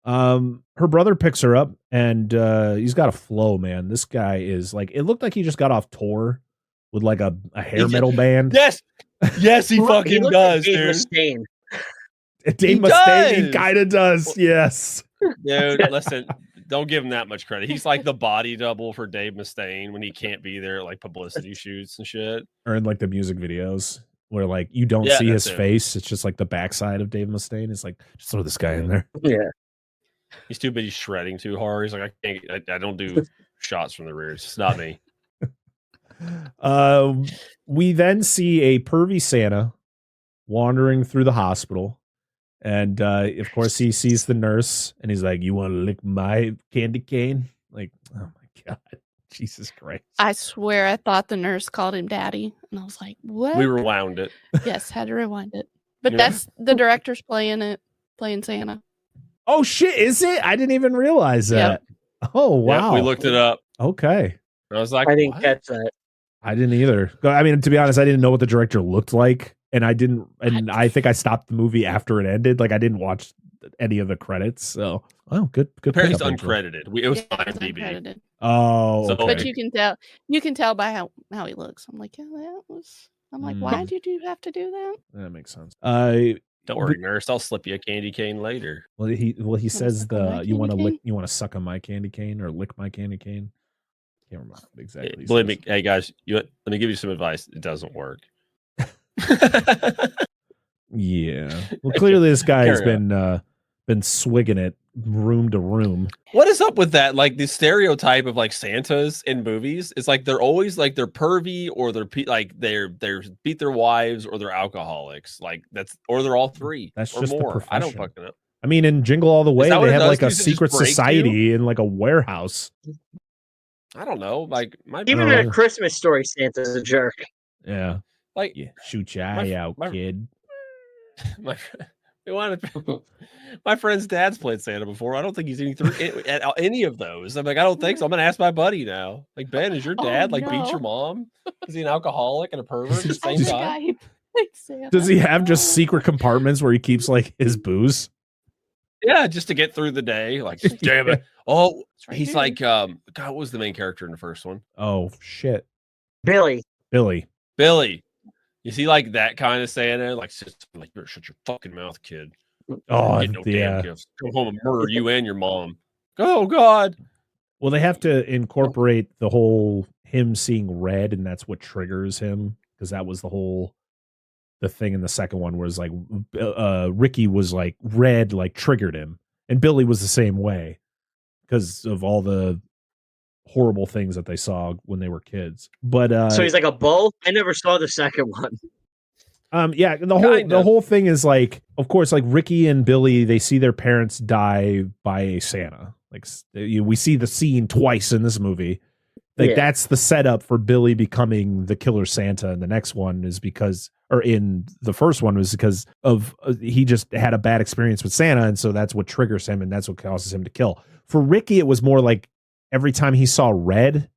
Her brother picks her up, and he's got a flow, man. This guy is like, it looked like he just got off tour with like a hair metal band. Yes, he fucking does, dude. Dave Mustaine kind of does. Yes, dude. Listen. Don't give him that much credit. He's like the body double for Dave Mustaine when he can't be there at like publicity shoots and shit. Or in like the music videos where like you don't see his face. It's just like the backside of Dave Mustaine. It's like, just throw this guy in there. Yeah. He's too busy shredding too hard. He's like, I don't do shots from the rear. It's just not me. We then see a pervy Santa wandering through the hospital. And of course he sees the nurse and he's like, "You want to lick my candy cane?" Like, oh my God, Jesus Christ. I swear I thought the nurse called him daddy. And I was like, what? We rewound it. Yes, had to rewind it. But that's the director's playing Santa. Oh shit, is it? I didn't even realize that. Yep. Oh wow. Yep, we looked it up. Okay. I was like, I didn't catch that. I didn't either. I mean, to be honest, I didn't know what the director looked like. And I I think I stopped the movie after it ended. Like, I didn't watch any of the credits. So, good. Apparently it's uncredited. It was on IMDb. Oh, okay. But you can tell by how he looks. I'm like, I'm like, why did you have to do that? That makes sense. Don't worry, nurse. I'll slip you a candy cane later. Well, he says you want to suck on my candy cane or lick my candy cane. Can't remember exactly. Believe me, hey guys, let me give you some advice. It doesn't work. Yeah. Well, clearly this guy has been swigging it room to room. What is up with that? Like, the stereotype of like Santas in movies is like they're always like they're pervy or they're beat their wives or they're alcoholics. Like or they're all three. That's or just more. the profession. I don't fucking know. I mean, in Jingle All the Way, they have like a secret society you? in like a warehouse. I don't know. Like, even in A Christmas Story, Santa's a jerk. Yeah. Like, shoot your eye out, kid. My friend's dad's played Santa before. I don't think he's seen any of those. I'm like, I don't think so. I'm gonna ask my buddy now. Like, Ben, is your dad beat your mom? Is he an alcoholic and a pervert at the same time? Does he have just secret compartments where he keeps like his booze? Yeah, just to get through the day. Like, damn it. Oh, he's like, God, what was the main character in the first one? Oh shit, Billy. You see, like that kind of Santa, like you shut your fucking mouth, kid. Oh, no damn gifts. Go home and murder you and your mom. Oh God. Well, they have to incorporate the whole him seeing red, and that's what triggers him, because that was the thing in the second one was like Ricky was like red, like triggered him, and Billy was the same way because of all the horrible things that they saw when they were kids. But so he's like a bull. I never saw the second one. Yeah, the whole thing is like, of course, like Ricky and Billy, they see their parents die by a Santa. Like we see the scene twice in this movie. Like that's the setup for Billy becoming the killer Santa. And the next one is because, or in the first one was because of he just had a bad experience with Santa, and so that's what triggers him, and that's what causes him to kill. For Ricky, it was more like every time he saw red,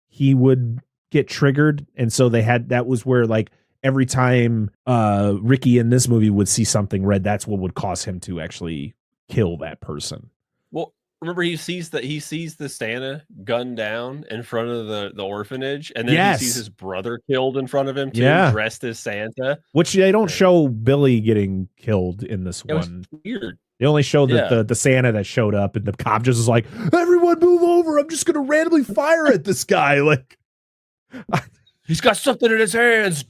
he would get triggered, and so that was where like every time Ricky in this movie would see something red, that's what would cause him to actually kill that person. Well, remember he sees the Santa gunned down in front of the orphanage, and then he sees his brother killed in front of him too, dressed as Santa. Which they don't show Billy getting killed in this one. Was weird. They only show the Santa that showed up, and the cop just is like, "Everyone move over! I'm just gonna randomly fire at this guy." Like, he's got something in his hands.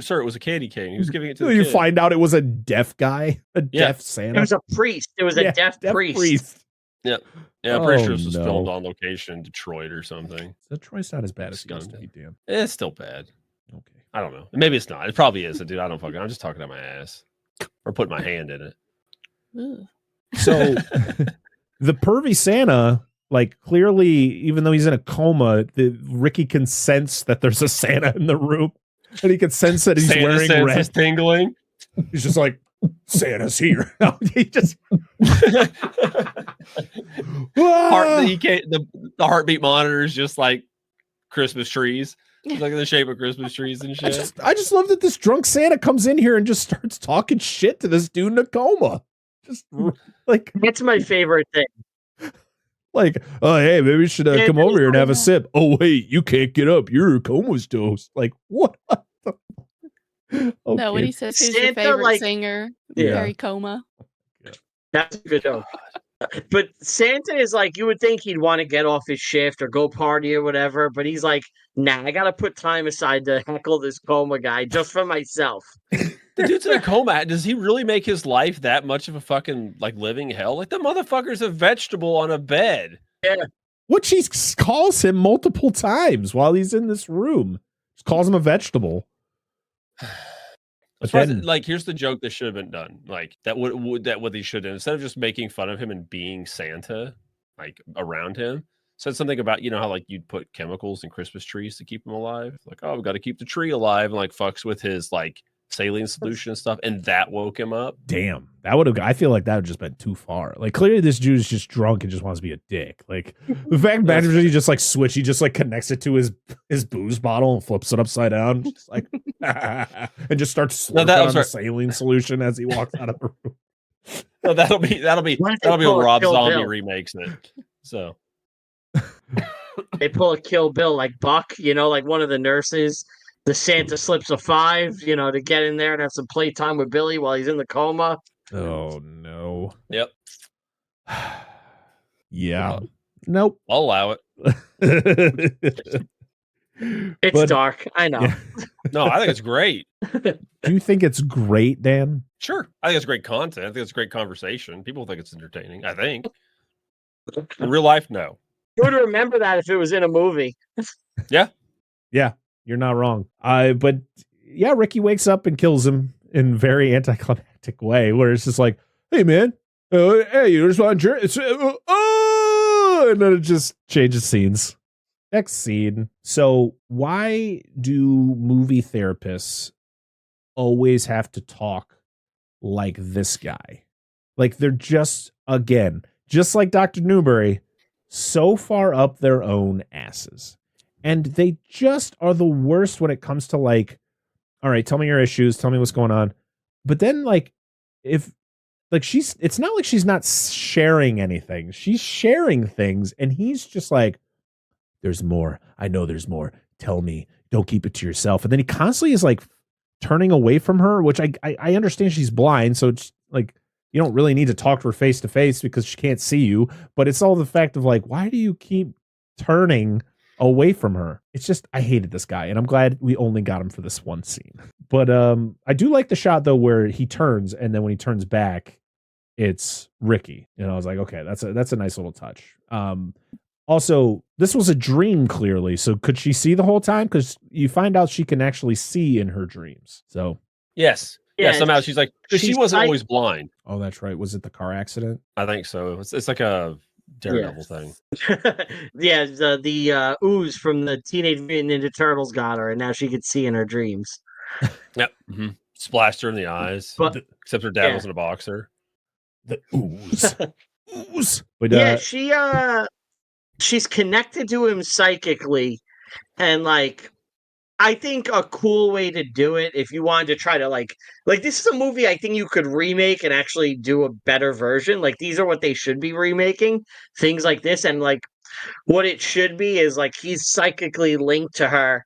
Sir, it was a candy cane. He was giving it to the you kid. find out it was a deaf guy, deaf Santa. It was a priest. It was a deaf priest. Yeah, I'm pretty sure this was filmed on location in Detroit or something. Detroit's not as bad as it used to be, Dan. It's still bad. Okay, I don't know. Maybe it's not. It probably is, dude. I'm just talking out my ass or putting my hand in it. So the pervy Santa, like clearly, even though he's in a coma, Ricky can sense that there's a Santa in the room, and he can sense that he's wearing red. Is tingling. He's just like, Santa's here. He just the heartbeat monitor is just like Christmas trees. It's like in the shape of Christmas trees and shit. I just love that this drunk Santa comes in here and just starts talking shit to this dude in a coma. Just like that's my favorite thing. Like, oh hey, maybe we should come over here and have a sip. Oh wait, you can't get up. You're comatose. Like what? Okay. No, when he says who's your favorite singer, Harry Coma. That's a good joke. But Santa is like, you would think he'd want to get off his shift or go party or whatever, but he's like, nah, I gotta put time aside to heckle this coma guy just for myself. The dude's in a coma. Does he really make his life that much of a fucking like living hell? Like the motherfucker's a vegetable on a bed. Yeah. Which he calls him multiple times while he's in this room. Just calls him a vegetable. Like, here's the joke that should have been done. Like what he should have, instead of just making fun of him and being Santa, like around him, said something about, you know, how like you'd put chemicals in Christmas trees to keep them alive. Like, oh, we've got to keep the tree alive, and like fucks with his like saline solution and stuff, and that woke him up. Damn, I feel like that would just been too far. Like clearly this dude's just drunk and just wants to be a dick. Like the fact that he just like he just like connects it to his booze bottle and flips it upside down, just like and just starts slurping on the saline solution as he walks out of the room. No, that'll be when Rob Zombie remakes it. So they pull a Kill Bill like Buck, you know, like one of the nurses. The Santa slips a 5, you know, to get in there and have some playtime with Billy while he's in the coma. Oh, no. Yep. Yeah. Nope. I'll allow it. It's dark. I know. Yeah. No, I think it's great. Do you think it's great, Dan? Sure. I think it's great content. I think it's great conversation. People think it's entertaining, I think. In real life, no. You would remember that if it was in a movie. Yeah. Yeah. You're not wrong. But yeah, Ricky wakes up and kills him in a very anticlimactic way, where it's just like, hey man, hey, you just want to and then it just changes scenes. Next scene. So why do movie therapists always have to talk like this guy? Like they're just like Dr. Newberry, so far up their own asses. And they just are the worst when it comes to like, all right, tell me your issues, tell me what's going on. But then like, if like it's not like she's not sharing anything. She's sharing things. And he's just like, there's more. I know there's more. Tell me. Don't keep it to yourself. And then he constantly is like turning away from her, which I understand she's blind, so it's like you don't really need to talk to her face to face because she can't see you. But it's all the fact of like, why do you keep turning away from her? It's just, I hated this guy, and I'm glad we only got him for this one scene. But I do like the shot though where he turns, and then when he turns back, it's Ricky. And I was like, okay, that's a nice little touch. Also, this was a dream, clearly. So could she see the whole time? Because you find out she can actually see in her dreams. So yes. Yeah, somehow she's like, she wasn't always blind. Oh, that's right. Was it the car accident? I think so. It's like a Daredevil thing. Yeah, the ooze from the Teenage Mutant Ninja Turtles got her, and now she could see in her dreams. Yep. Mm-hmm. Splashed her in the eyes. Except her dad wasn't a boxer. The ooze. Ooze. But, she's connected to him psychically, and like I think a cool way to do it, if you wanted to try to like this is a movie I think you could remake and actually do a better version. Like these are what they should be remaking, things like this, and like what it should be is like he's psychically linked to her,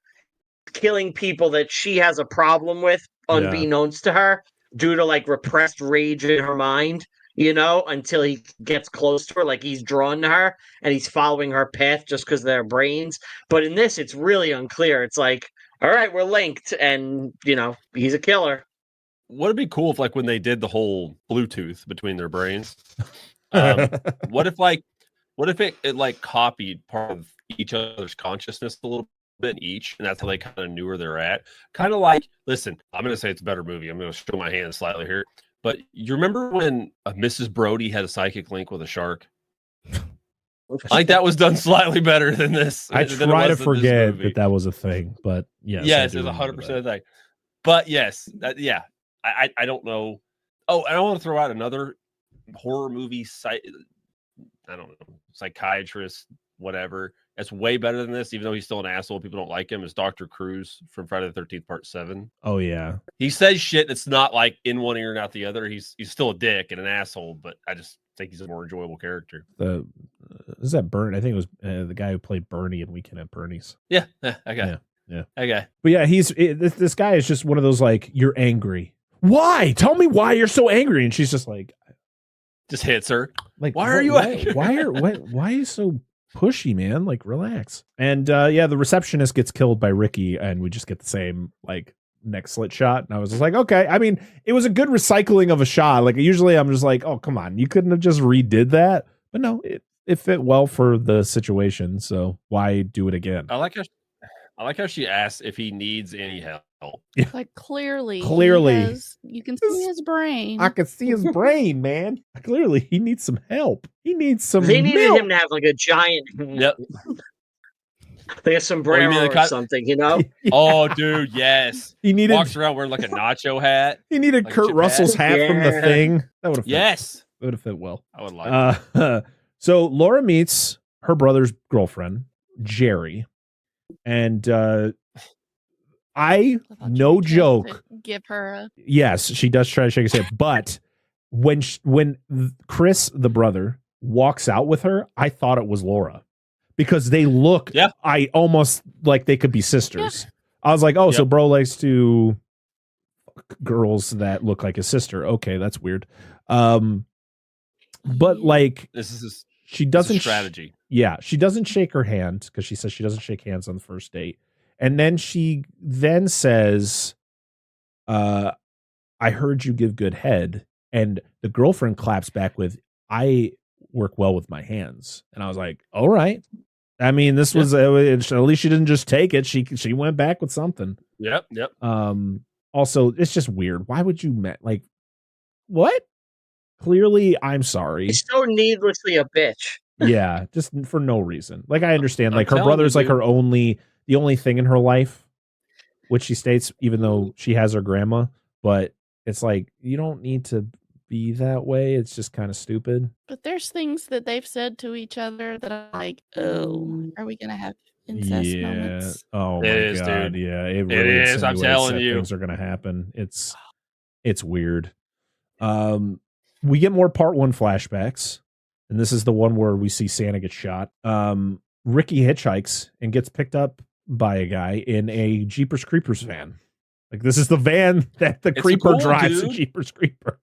killing people that she has a problem with unbeknownst to her due to like repressed rage in her mind. You know, until he gets close to her, like he's drawn to her and he's following her path just because they're brains. But in this, it's really unclear. It's like, all right, we're linked, and you know, he's a killer. Would it be cool if, like, when they did the whole Bluetooth between their brains, what if it like copied part of each other's consciousness a little bit each, and that's how they kind of knew where they're at? Kind of like, listen, I'm going to say it's a better movie. I'm going to show my hand slightly here. But you remember when Mrs. Brody had a psychic link with a shark? I think that was done slightly better than this. I try to forget that was a thing, but yes. Yes, it's 100% thing. But yes, I don't know. Oh, and I want to throw out another horror movie I don't know, psychiatrist, whatever. That's way better than this, even though he's still an asshole. People don't like him. Is Dr. Cruz from Friday the 13th Part 7. Oh, yeah. He says shit that's not like in one ear and out the other. He's still a dick and an asshole, but I just think he's a more enjoyable character. Is that Bernie? I think it was the guy who played Bernie in Weekend at Bernie's. Yeah. Okay. Yeah. Okay. But yeah, this guy is just one of those like, you're angry. Why? Tell me why you're so angry. And she's just like, just hits her. Like, why are you angry? Why are you so pushy, man? Like, relax. And the receptionist gets killed by Ricky, and we just get the same like neck slit shot. And I was just like, okay. I mean, it was a good recycling of a shot. Like usually I'm just like, oh, come on, you couldn't have just redid that. But no, it fit well for the situation. So why do it again? I like how she asks if he needs any help. Like clearly, you can see his brain. I can see his brain, man. Clearly, he needs some help. He needs some. They needed him to have like a giant. Yep. Like a sombrero or something, you know? Oh, dude, yes. He walks around wearing like a nacho hat. He needed like Kurt Russell's hat from The Thing. That would have. Yes, that would have fit well. I would like. So Laura meets her brother's girlfriend, Jerry, and no joke. Give her a... Yes, she does try to shake his hand, but when Chris, the brother, walks out with her, I thought it was Laura because they look. Yeah. I almost like they could be sisters. Yeah. I was like, oh, so bro likes to girls that look like his sister. Okay, that's weird. But like she doesn't strategy. She doesn't shake her hand because she says she doesn't shake hands on the first date. And then she says, I heard you give good head. And the girlfriend claps back with, I work well with my hands. And I was like, all right. I mean, this was, at least she didn't just take it. She went back with something. Yep. Also, it's just weird. Why would you like, what? Clearly, I'm sorry. He's so needlessly a bitch. Yeah, just for no reason. Like, I understand. Like, her brother's like the only thing in her life, which she states, even though she has her grandma. But it's like, you don't need to be that way. It's just kind of stupid. But there's things that they've said to each other that I'm like, oh, are we going to have incest moments? Oh, my God. Dude. Yeah, it really is. I'm telling you. Things are going to happen. It's weird. We get more part 1 flashbacks. And this is the one where we see Santa get shot. Ricky hitchhikes and gets picked up by a guy in a Jeepers Creepers van. Like, this is the van that the creeper drives, the Jeepers Creepers.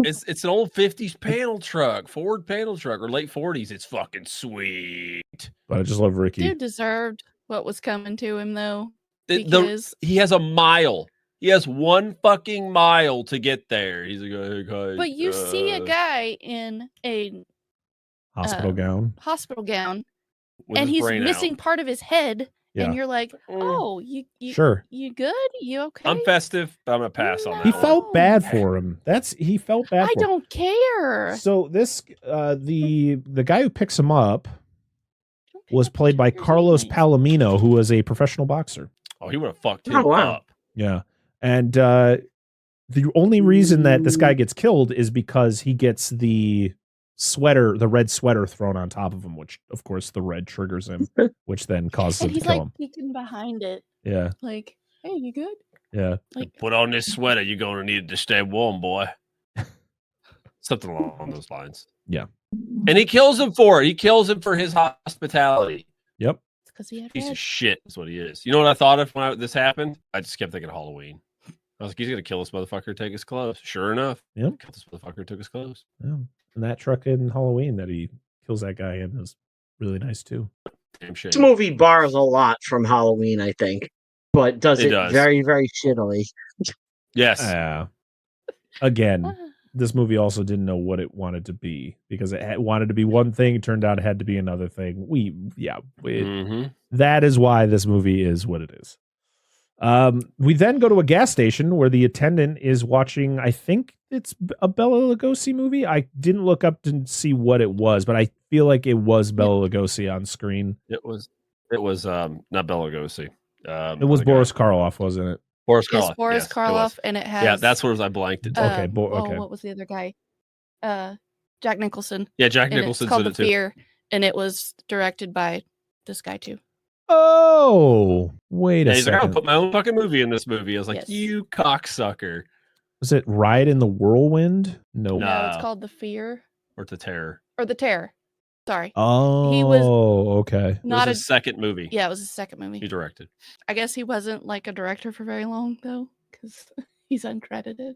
It's an old 50s panel truck, Ford panel truck, or late 40s. It's fucking sweet. But I just love Ricky. Dude deserved what was coming to him, though. He has a mile. He has 1 fucking mile to get there. He's like, hey, guys, but you see a guy in a hospital gown, and he's missing part of his head. Yeah. And you're like, oh, you sure? You good? You okay? I'm festive, but I'm gonna pass on that. He felt bad for him. He felt bad. I don't care. So this, the guy who picks him up was played by Carlos Palomino, who was a professional boxer. Oh, he would have fucked him up. Yeah, and the only reason that this guy gets killed is because he gets the red sweater thrown on top of him, which of course the red triggers him, which then causes him to kill him. He's like peeking behind it. Yeah. Like, hey, you good? Yeah. Like, put on this sweater. You're going to need it to stay warm, boy. Something along those lines. Yeah. And he kills him for it. He kills him for his hospitality. Yep. It's because he had piece of shit is what he is. You know what I thought of when this happened? I just kept thinking of Halloween. I was like, he's going to kill this motherfucker, take his clothes. Sure enough. Yep. Killed this motherfucker, took his clothes. Yeah. And that truck in Halloween that he kills that guy in was really nice too. Damn shame. This movie borrows a lot from Halloween, I think, but does it very, very shittily. Yes. Again, this movie also didn't know what it wanted to be because it wanted to be one thing. It turned out it had to be another thing. That is why this movie is what it is. We then go to a gas station where the attendant is watching, I think it's a Bela Lugosi movie. I didn't look up to see what it was, but I feel like it was Bela Lugosi on screen. It was not Bela Lugosi. It was Boris Karloff, wasn't it? Boris Karloff. Yes, Boris Karloff, and it has... Yeah, that's what I blanked it. Okay. What was the other guy? Jack Nicholson. Yeah, Jack Nicholson's called in The it too. Fear, and it was directed by this guy too. Oh, wait a second. He's like, I'll put my own fucking movie in this movie. I was like, you cocksucker. Was it Ride in the Whirlwind? No, it's called The Fear. Or The Terror. Or The Terror. Sorry. Oh, he was okay. Not his second movie. Yeah, it was his second movie. He directed. I guess he wasn't like a director for very long though, because he's uncredited.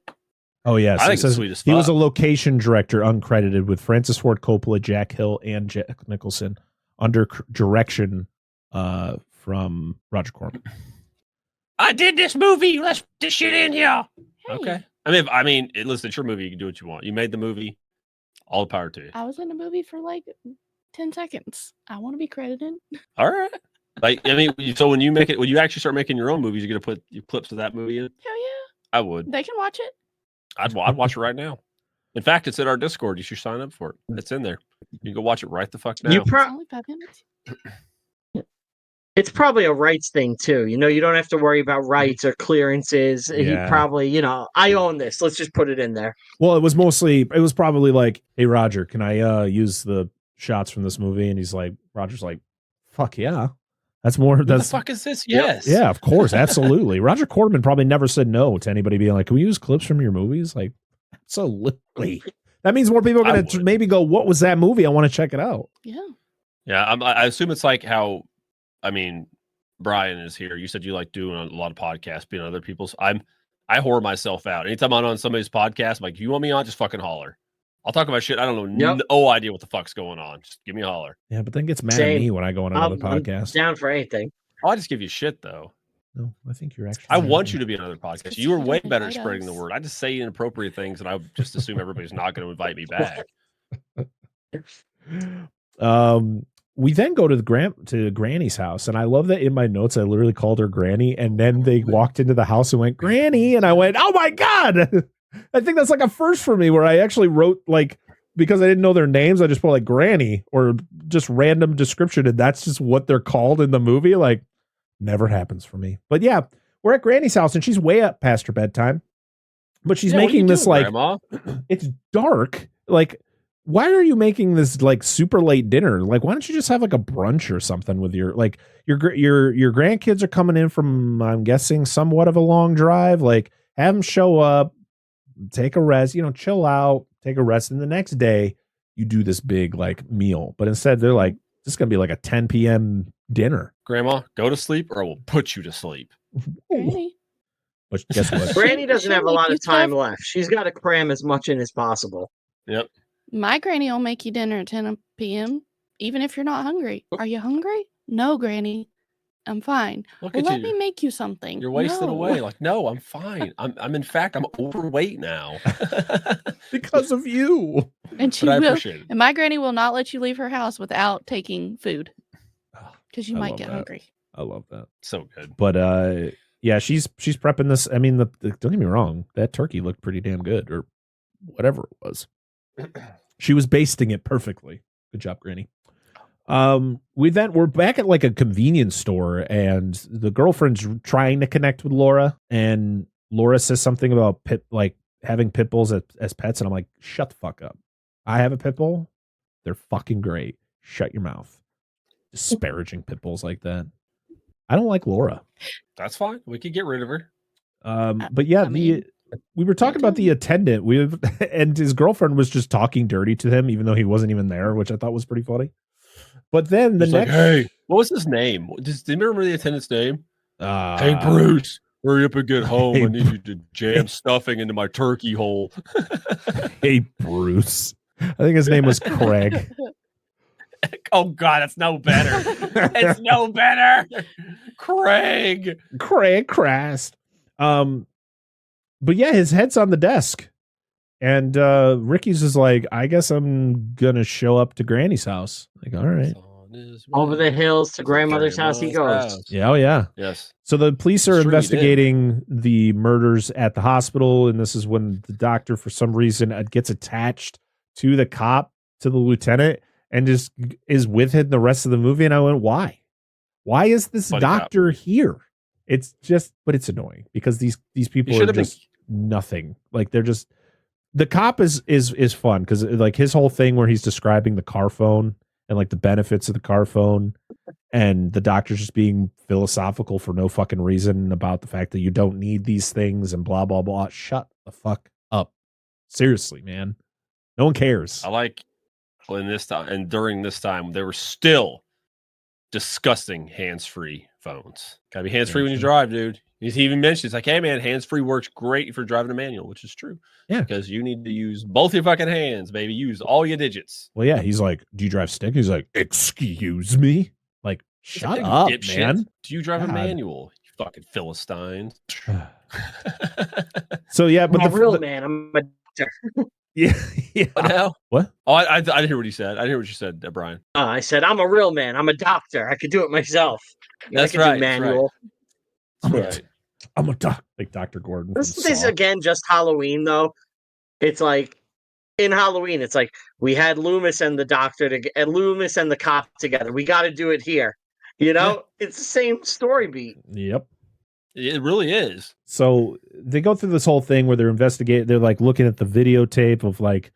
Oh yes, I think it's sweet as fuck. He was a location director, uncredited, with Francis Ford Coppola, Jack Hill, and Jack Nicholson, under direction from Roger Corman. I did this movie. Let's put this shit in here. Hey. Okay. I mean, listen, it's your movie. You can do what you want. You made the movie. All the power to you. I was in a movie for like 10 seconds. I want to be credited. All right. Like, I mean, so when you actually start making your own movies, you're going to put your clips of that movie in? Hell yeah. I would. They can watch it. I'd watch it right now. In fact, it's in our Discord. You should sign up for it. It's in there. You can go watch it right the fuck now. It's only 5 minutes. It's probably a rights thing too. You know, you don't have to worry about rights or clearances. Yeah. He probably, I own this. Let's just put it in there. Well, it was probably like, hey, Roger, can I use the shots from this movie? And Roger's like, fuck yeah. That's more. What the fuck is this? Yes. Yeah, of course. Absolutely. Roger Corman probably never said no to anybody being like, can we use clips from your movies? Like, absolutely. That means more people are going to maybe go, what was that movie? I want to check it out. Yeah. Yeah. I assume it's like how, Brian is here. You said you like doing a lot of podcasts, being on other people's. I whore myself out. Anytime I'm on somebody's podcast, I'm like, you want me on? Just fucking holler. I'll talk about shit. I don't know. No idea what the fuck's going on. Just give me a holler. Yeah, but then gets mad at me when I go on another podcast. I'm down for anything. I'll just give you shit though. No, I think you're actually. I want you to be on other podcasts. You were way better at spreading the word. I just say inappropriate things, and I just assume everybody's not going to invite me back. We then go to Granny's house, and I love that in my notes I literally called her Granny, and then they walked into the house and went Granny, and I went, oh my god! I think that's like a first for me where I actually wrote because I didn't know their names, I just put like Granny or just random description, and that's just what they're called in the movie. Like, never happens for me. But yeah, we're at Granny's house, and she's way up past her bedtime, but she's making this Grandma? It's dark, like. Why are you making this like super late dinner? Like, why don't you just have like a brunch or something with your grandkids are coming in from, I'm guessing, somewhat of a long drive. Like, have them show up, take a rest, chill out, take a rest. And the next day you do this big like meal, but instead they're like, this is going to be like a 10 PM dinner. Grandma, go to sleep or I will put you to sleep. But But guess what? Granny doesn't have a lot of time stuff. left. She's got to cram as much in as possible. Yep. My granny will make you dinner at 10 p.m. even if you're not hungry. Are you hungry? No, Granny. I'm fine. Let me make you something. You're wasting away. Like, no, I'm fine. I'm in fact, I'm overweight now. Because of you. And she will. And my granny will not let you leave her house without taking food. Because you might get hungry. I love that. So good. But yeah, she's prepping this. I mean, don't get me wrong. That turkey looked pretty damn good, or whatever it was. She was basting it perfectly. Good job, Granny. We're back at like a convenience store, and the girlfriend's trying to connect with Laura, and Laura says something about having pit bulls as pets, and I'm like, shut the fuck up. I have a pit bull. They're fucking great. Shut your mouth. Disparaging pit bulls like that. I don't like Laura. That's fine. We could get rid of her. But yeah, we were talking about the attendant. And his girlfriend was just talking dirty to him, even though he wasn't even there, which I thought was pretty funny. But then the next, hey, what was his name? Do you remember the attendant's name? Hey, Bruce, hurry up and get home. I need you to jam stuffing into my turkey hole. Hey, Bruce. I think his name was Craig. Oh God, it's no better. It's no better. Craig Crast. But yeah, his head's on the desk. And Ricky's is like, I guess I'm gonna show up to Granny's house. Like, all right. Over the hills to grandmother's house he goes. Yeah, oh yeah. Yes. So the police are investigating the murders at the hospital, and this is when the doctor, for some reason, gets attached to the cop, to the lieutenant, and just is with him the rest of the movie. And I went, why? Why is this doctor here? It's just, but it's annoying because these people are just nothing. Like, they're just, the cop is fun because like his whole thing where he's describing the car phone and like the benefits of the car phone, and the doctor's just being philosophical for no fucking reason about the fact that you don't need these things and blah, blah, blah. Shut the fuck up. Seriously, man. No one cares. I like when this time and during this time, they were still discussing hands-free phones. Gotta be hands-free when you drive, dude. He even mentions like, hey man, hands-free works great if you're driving a manual, which is true. Yeah. Because you need to use both your fucking hands, baby. Use all your digits. Well, yeah, he's like, do you drive stick? He's like, excuse me? Like, shut up, dipshit. Man. Do you drive a manual? You fucking Philistines. So yeah, but I'm a real man. I'm a doctor. Yeah. What now? What? Oh, I didn't hear what he said. I didn't hear what you said, Brian. I said, I'm a real man. I'm a doctor. I could do it myself. That's I right. Do manual. I'm a doc, like Dr. Gordon. This is again just Halloween, though. It's like in Halloween, it's like we had Loomis and the doctor and Loomis and the cop together. We got to do it here. You know, It's the same story beat. Yep. It really is. So they go through this whole thing where they're investigating. They're like looking at the videotape of like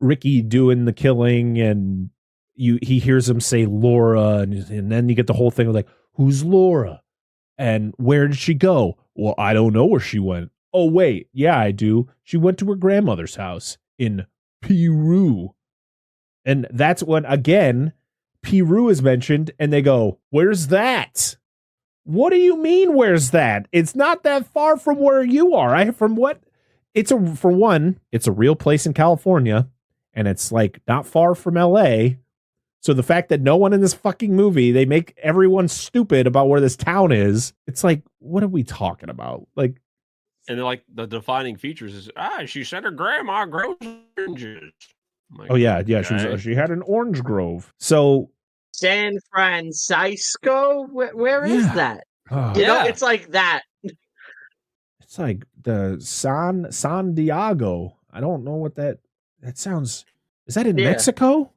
Ricky doing the killing, and he hears him say Laura, and then you get the whole thing of like, who's Laura? And where did she go? Well, I don't know where she went. Oh, wait. Yeah, I do. She went to her grandmother's house in Peru. And that's when, again, Peru is mentioned, and they go, where's that? What do you mean, where's that? It's not that far from where you are. For one, it's a real place in California, and it's like not far from LA. So the fact that no one in this fucking movie, they make everyone stupid about where this town is. It's like, what are we talking about? Like, and they're like, the defining features is, she said her grandma grows oranges. Like, oh yeah, okay. She had an orange grove. So San Francisco, where is that? You know, it's like that. It's like the San Diego. I don't know what that sounds. Is that in Mexico?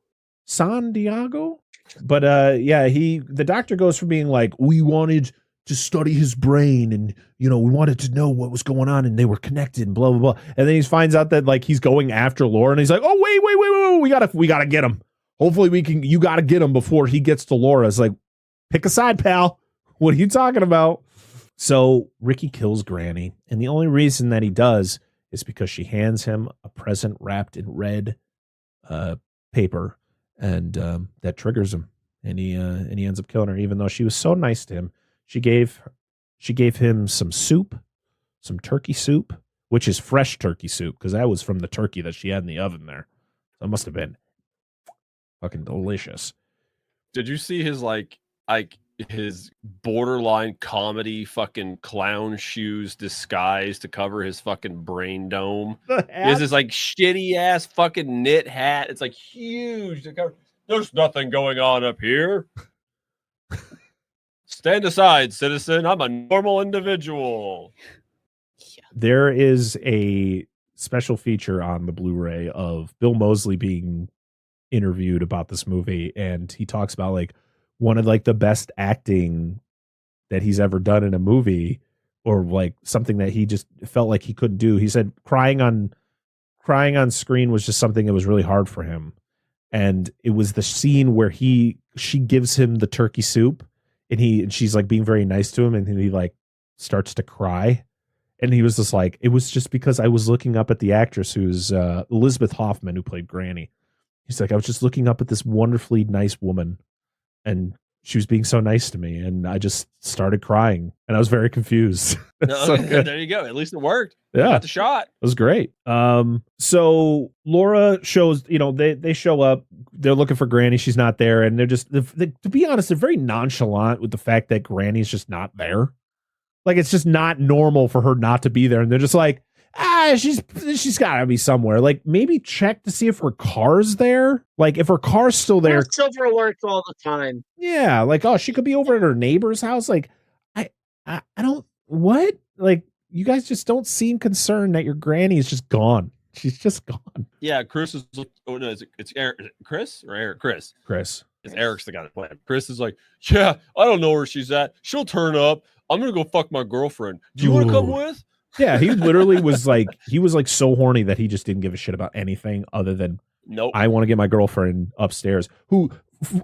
San Diego? But the doctor goes from being like, we wanted to study his brain, and we wanted to know what was going on, and they were connected, and blah blah blah. And then he finds out that like he's going after Laura, and he's like, oh wait, we gotta get him. Hopefully you gotta get him before he gets to Laura. It's like, pick a side, pal. What are you talking about? So Ricky kills Granny, and the only reason that he does is because she hands him a present wrapped in red paper. And that triggers him, and he ends up killing her. Even though she was so nice to him, she gave him some soup, some turkey soup, which is fresh turkey soup because that was from the turkey that she had in the oven there. So it must have been fucking delicious. Did you see his like his borderline comedy fucking clown shoes disguise to cover his fucking brain dome? Is this like shitty ass fucking knit hat? It's like huge to cover. There's nothing going on up here. Stand aside, citizen. I'm a normal individual. There is a special feature on the Blu-ray of Bill Moseley being interviewed about this movie, and he talks about like one of like the best acting that he's ever done in a movie, or like something that he just felt like he couldn't do. He said crying on screen was just something that was really hard for him. And it was the scene where she gives him the turkey soup and she's like being very nice to him, and he like starts to cry. And he was just like, it was just because I was looking up at the actress who's Elizabeth Hoffman, who played Granny. He's like, I was just looking up at this wonderfully nice woman, and she was being so nice to me, and I just started crying, and I was very confused. So there you go. At least it worked. Yeah, got the shot. It was great. So Laura shows, they show up. They're looking for Granny. She's not there, and they're just, to be honest, they're very nonchalant with the fact that Granny's just not there. Like, it's just not normal for her not to be there, and they're just like, she's gotta be somewhere. Like, maybe check to see if her car's there. Like, if her car's still there. Silver alerts all the time. Yeah, like, oh, she could be over at her neighbor's house. Like, I don't, what? Like, you guys just don't seem concerned that your granny is just gone. She's just gone. Yeah, Chris is. Oh no, it's Eric. Is it Chris or Eric? Chris. It's Eric's the guy that played. Chris is like, yeah, I don't know where she's at. She'll turn up. I'm gonna go fuck my girlfriend. Do you want to come with? Yeah, he literally was like, so horny that he just didn't give a shit about anything other than, nope. I want to get my girlfriend upstairs.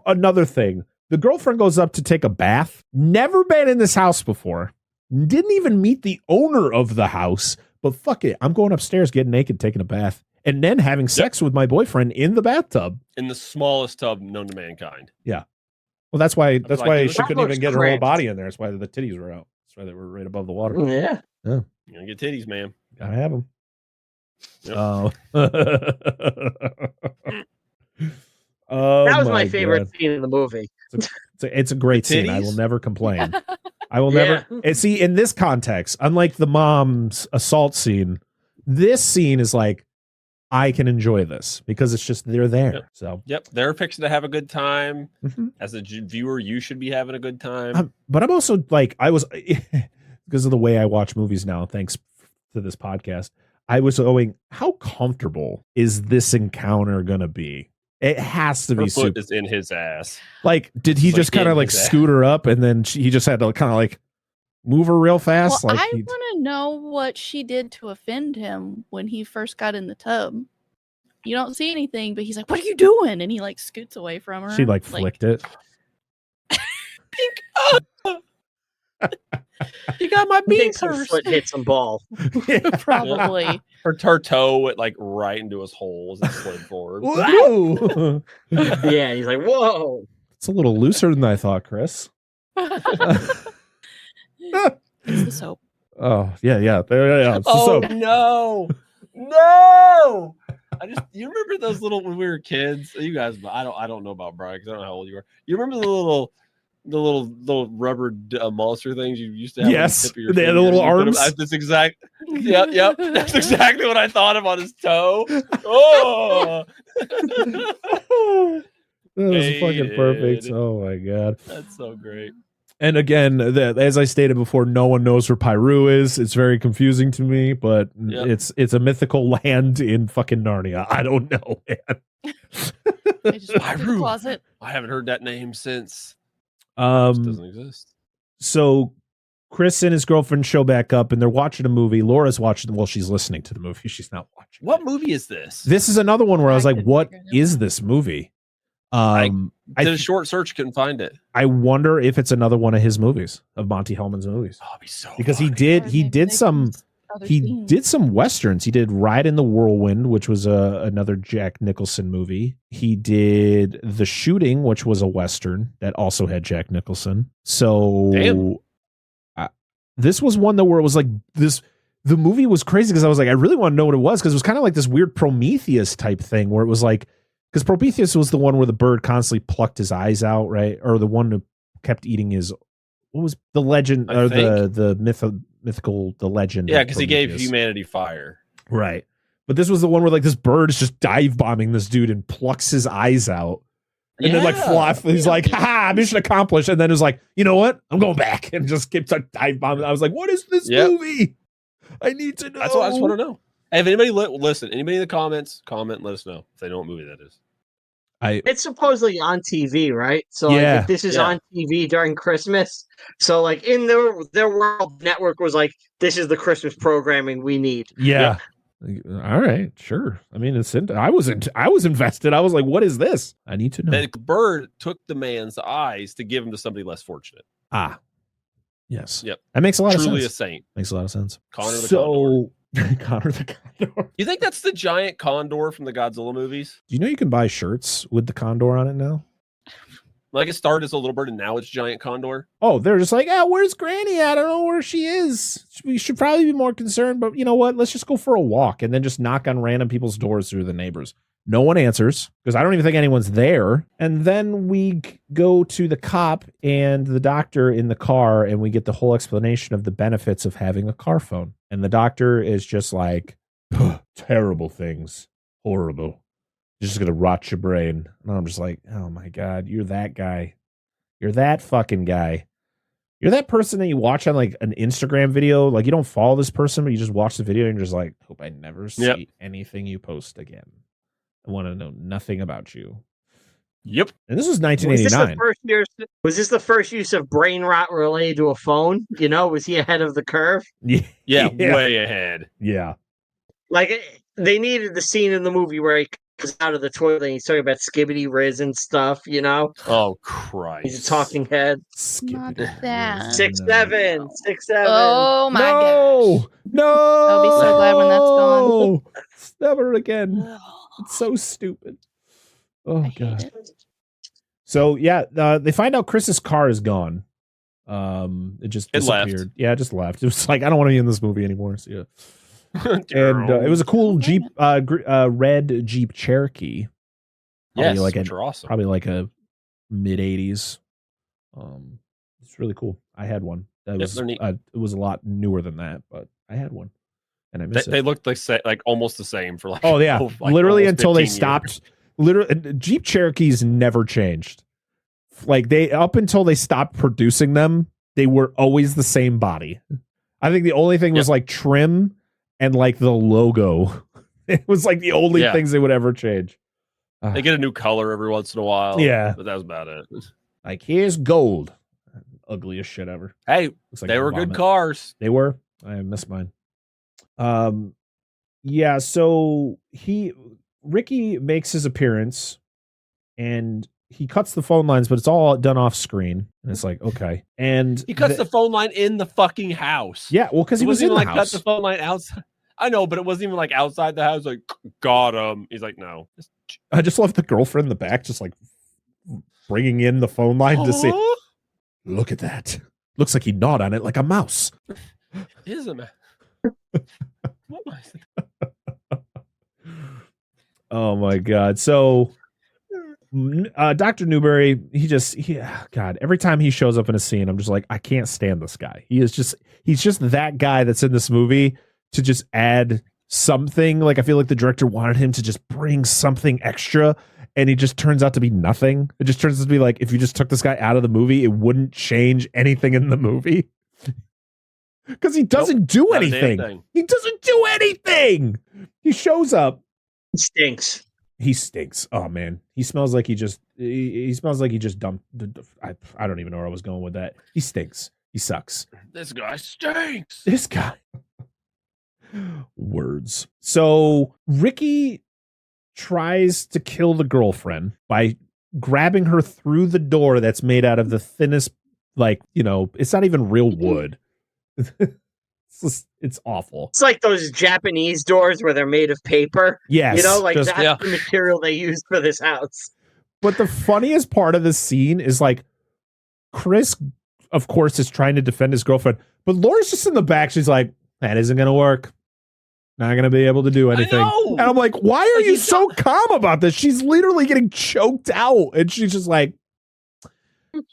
Another thing, the girlfriend goes up to take a bath. Never been in this house before. Didn't even meet the owner of the house. But fuck it, I'm going upstairs, getting naked, taking a bath, and then having sex with my boyfriend in the bathtub. In the smallest tub known to mankind. Yeah. Well, that's why she couldn't even get her whole body in there. That's why the titties were out. That's why they were right above the water. Yeah. Yeah. You gotta get titties, man. Gotta have them. Yep. That was my favorite scene in the movie. It's a great scene. I will never complain. I will never. And see, in this context, unlike the mom's assault scene, this scene is like, I can enjoy this because it's just they're there. Yep. So they're fixing to have a good time. Mm-hmm. As a viewer, you should be having a good time. But I'm also like, I was because of the way I watch movies now. Thanks to this podcast, I was going, how comfortable is this encounter gonna be? It has to be super. Foot is in his ass. Like, did he just kind of like scoot her up, and then he just had to kind of like move her real fast? Well, like, I want to know what she did to offend him when he first got in the tub. You don't see anything, but he's like, "What are you doing?" And he like scoots away from her. She like flicked it. You got my bean purse. Her foot hit some ball. Probably. Her toe went like right into his holes and slid forward. Whoa! Yeah, he's like, whoa. It's a little looser than I thought, Chris. It's the soap. Oh yeah. It's the soap. No. You remember those little when we were kids? You guys, I don't know about Brian because I don't know how old you are. You remember the little rubber monster things you used to have? Yes, on the tip of they your had the little arms. That's exact. Yep. That's exactly what I thought of on his toe. Oh, that was fucking perfect. Oh my god, that's so great. And again, as I stated before, no one knows where Pyru is. It's very confusing to me, but it's a mythical land in fucking Narnia. I don't know, man. Pyru. Closet. I haven't heard that name since. It doesn't exist. So Chris and his girlfriend show back up, and they're watching a movie. Laura's watching. Well, she's listening to the movie. She's not watching. What movie is this? This is another one where I was like, "What is this movie?" I did a short search, couldn't find it. I wonder if it's another one of his movies, of Monty Hellman's movies. Oh, it'd be so because funny. he did some westerns. He did Ride in the Whirlwind, which was another Jack Nicholson movie. He did The Shooting, which was a western that also had Jack Nicholson. So this was one that where it was like this the movie was crazy because I was like, I really want to know what it was, because it was kind of like this weird Prometheus type thing where it was like, because Prometheus was the one where the bird constantly plucked his eyes out, right? Or the one who kept eating his, what was the legend or the mythical, the legend? Yeah, because he gave humanity fire. Right. But this was the one where like this bird is just dive bombing this dude and plucks his eyes out. And then like fluff, he's like, ha, mission accomplished. And then it was like, you know what? I'm going back, and just keeps like dive bombing. I was like, what is this movie? I need to know. That's what I just want to know. Hey, if anybody listen, anybody in the comments, comment and let us know if they know what movie that is. It's supposedly on TV, right? So like, if this is on TV during Christmas, so like in their world, network was like, this is the Christmas programming we need. Yeah. All right, sure. I mean, I was invested. I was like, what is this? I need to know. The bird took the man's eyes to give them to somebody less fortunate. Ah, yes. Yep. That makes a lot of sense. Truly a saint. Makes a lot of sense. Connor the Condor. Connor the Condor. You think that's the giant condor from the Godzilla movies? Do you know you can buy shirts with the condor on it now? Like it started as a little bird and now it's giant condor. Oh, they're just like, where's Granny? I don't know where she is. We should probably be more concerned, but you know what? Let's just go for a walk and then just knock on random people's doors through the neighbors. No one answers because I don't even think anyone's there. And then we go to the cop and the doctor in the car, and we get the whole explanation of the benefits of having a car phone. And the doctor is just like, terrible things. Horrible. Just going to rot your brain. And I'm just like, oh my God, you're that guy. You're that fucking guy. You're that person that you watch on like an Instagram video. Like you don't follow this person, but you just watch the video and you're just like, hope I never see anything you post again. I want to know nothing about you. Yep. And this was 1989. Was this the first use of brain rot related to a phone? You know, was he ahead of the curve? Yeah, way ahead. Yeah. Like they needed the scene in the movie where he comes out of the toilet and he's talking about Skibbity Riz and stuff, you know? Oh, Christ. He's a talking head. Not that. 6'7". 6'7". Oh, my gosh. No. I'll be so glad when that's gone. Never again. It's so stupid. Oh, God. So, yeah, they find out Chris's car is gone. It just disappeared. Left. Yeah, it just left. It was like, I don't want to be in this movie anymore. So, yeah. And it was a cool Jeep, red Jeep Cherokee. Yes, like which are awesome. Probably like a mid 80s. It's really cool. I had one. That was it was a lot newer than that, but I had one, and I miss it. They looked like almost the same for like literally until they stopped. Literally, Jeep Cherokees never changed. Like up until they stopped producing them, they were always the same body. I think the only thing was like trim and like the logo. It was like the only things they would ever change. They get a new color every once in a while. Yeah. But that was about it. Like, here's gold. Ugliest shit ever. Hey, like they were good cars. They were. I miss mine. Yeah, so Ricky makes his appearance and he cuts the phone lines, but it's all done off screen. And it's like, okay. And he cuts the phone line in the fucking house. Yeah, well, because he was in the house. Cut the phone line outside. I know, but it wasn't even like outside the house. Like, got him. He's like, no. I just love the girlfriend in the back, just like bringing in the phone line to see. Look at that. Looks like he gnawed on it like a mouse. Is a man. What was it? Oh my God. So Dr. Newberry, God, every time he shows up in a scene, I'm just like, I can't stand this guy. He's just that guy that's in this movie to just add something. Like, I feel like the director wanted him to just bring something extra, and he just turns out to be nothing. It just turns out to be like, if you just took this guy out of the movie, it wouldn't change anything in the movie. Because he doesn't do anything. He doesn't do anything. He shows up. He stinks. He stinks. Oh man, he smells like he just dumped. I don't even know where I was going with that. He stinks. He sucks. This guy stinks. This guy. Words. So Ricky tries to kill the girlfriend by grabbing her through the door that's made out of the thinnest, like, you know, it's not even real wood. It's awful. It's like those Japanese doors where they're made of paper. Yes. You know, like that's the material they used for this house. But the funniest part of this scene is like Chris, of course, is trying to defend his girlfriend, but Laura's just in the back. She's like, that isn't going to work. Not going to be able to do anything. And I'm like, why are you so calm about this? She's literally getting choked out. And she's just like,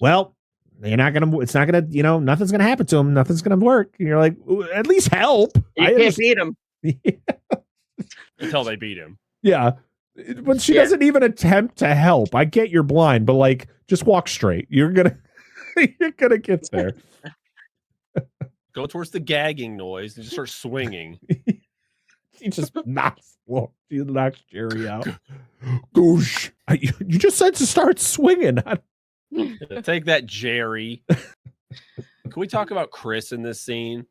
well, it's not going to, nothing's going to happen to him. Nothing's going to work. And you're like, at least help. You can't beat him. Until they beat him. Yeah. But she doesn't even attempt to help. I get you're blind, but like, just walk straight. You're going to get there. Go towards the gagging noise and just start swinging. He just knocks Jerry out. Goosh. You just said to start swinging. Take that, Jerry. Can we talk about Chris in this scene?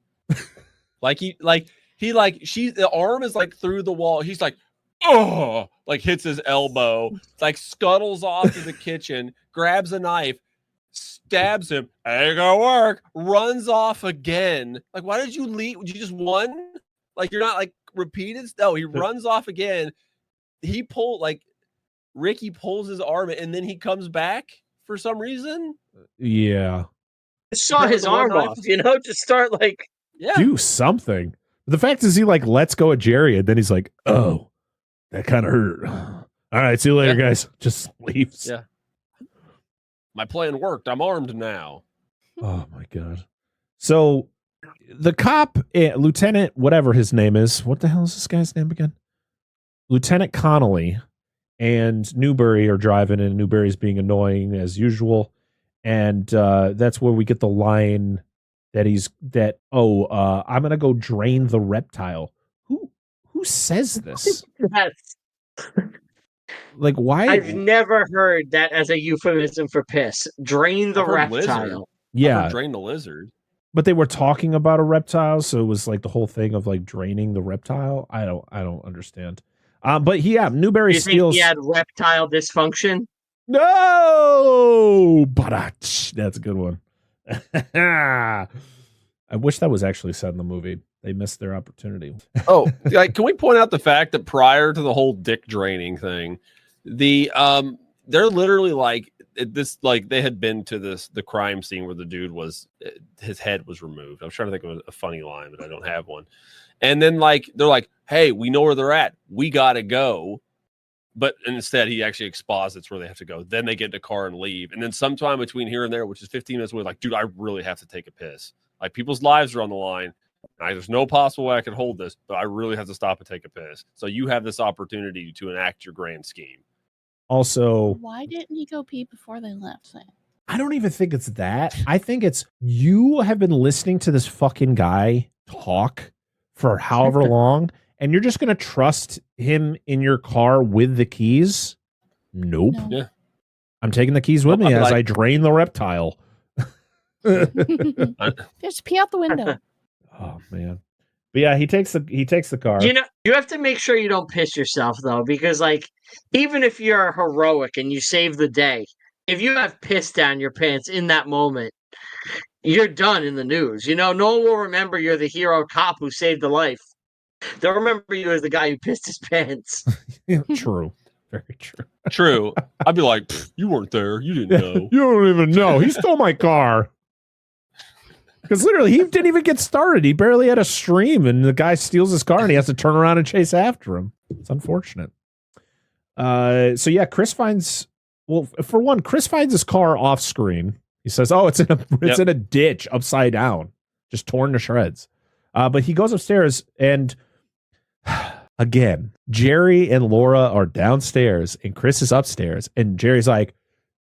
The arm is like through the wall. He's like, oh, like hits his elbow, like scuttles off to the kitchen, grabs a knife, stabs him. Ain't gonna work. Runs off again. Like, why did you leave? You just won? Like, you're not like repeated? No, he runs off again. Ricky pulls his arm and then he comes back for some reason. Yeah. Saw his arm off, to start do something. The fact is he lets go of Jerry and then he's like, oh, that kind of hurt. All right, see you later, guys. Just leaves. Yeah. My plan worked. I'm armed now. Oh my God. So the cop, Lieutenant, whatever his name is, what the hell is this guy's name again? Lieutenant Connolly and Newberry are driving, and Newberry's being annoying as usual. And that's where we get the line that I'm going to go drain the reptile. Who says this? Like, why? I've never heard that as a euphemism for piss. Drain the reptile. Lizard. Yeah. Drain the lizard. But they were talking about a reptile, so it was like the whole thing of like draining the reptile. I don't understand. But Newberry steals. Think he had reptile dysfunction? No, but that's a good one. I wish that was actually said in the movie. They missed their opportunity. Oh, can we point out the fact that prior to the whole dick draining thing, they're literally they had been to the crime scene where the dude his head was removed. I'm trying to think of a funny line, but I don't have one. And then they're like, hey, we know where they're at. We gotta go. But instead, he actually exposits where they have to go. Then they get in the car and leave. And then sometime between here and there, which is 15 minutes away, like, dude, I really have to take a piss. Like, people's lives are on the line. There's no possible way I could hold this, but I really have to stop and take a piss. So you have this opportunity to enact your grand scheme. Also, why didn't he go pee before they left then? I don't even think it's that. I think it's you have been listening to this fucking guy talk for however long, and you're just going to trust him in your car with the keys? Nope. No. Yeah. I'm taking the keys with me as I drain the reptile. Just pee out the window. Oh man. But yeah, he takes the car. You have to make sure you don't piss yourself though, because even if you're heroic and you save the day, if you have piss down your pants in that moment, you're done in the news. No one will remember you're the hero cop who saved a life. They'll remember you as the guy who pissed his pants. True. Very true. True. I'd be like, you weren't there. You didn't know. You don't even know. He stole my car. Because literally, he didn't even get started. He barely had a stream, and the guy steals his car, and he has to turn around and chase after him. It's unfortunate. So yeah, Chris finds his car off screen. He says, "Oh, it's in a ditch upside down, just torn to shreds." But he goes upstairs, and again, Jerry and Laura are downstairs, and Chris is upstairs, and Jerry's like,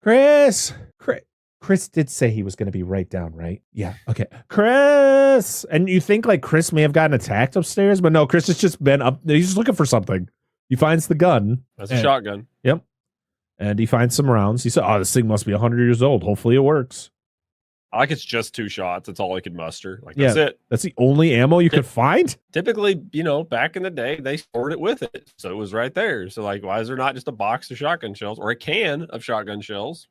Chris did say he was going to be right down, right? Yeah. Okay. Chris. And you think Chris may have gotten attacked upstairs, but no, Chris has just been up. He's just looking for something. He finds the gun. That's a shotgun. Yep. And he finds some rounds. He said, oh, this thing must be 100 years old. Hopefully it works. It's just 2 shots. That's all he could muster. That's it. That's the only ammo you could find? Typically, back in the day, they stored it with it. So it was right there. So why is there not just a box of shotgun shells or a can of shotgun shells?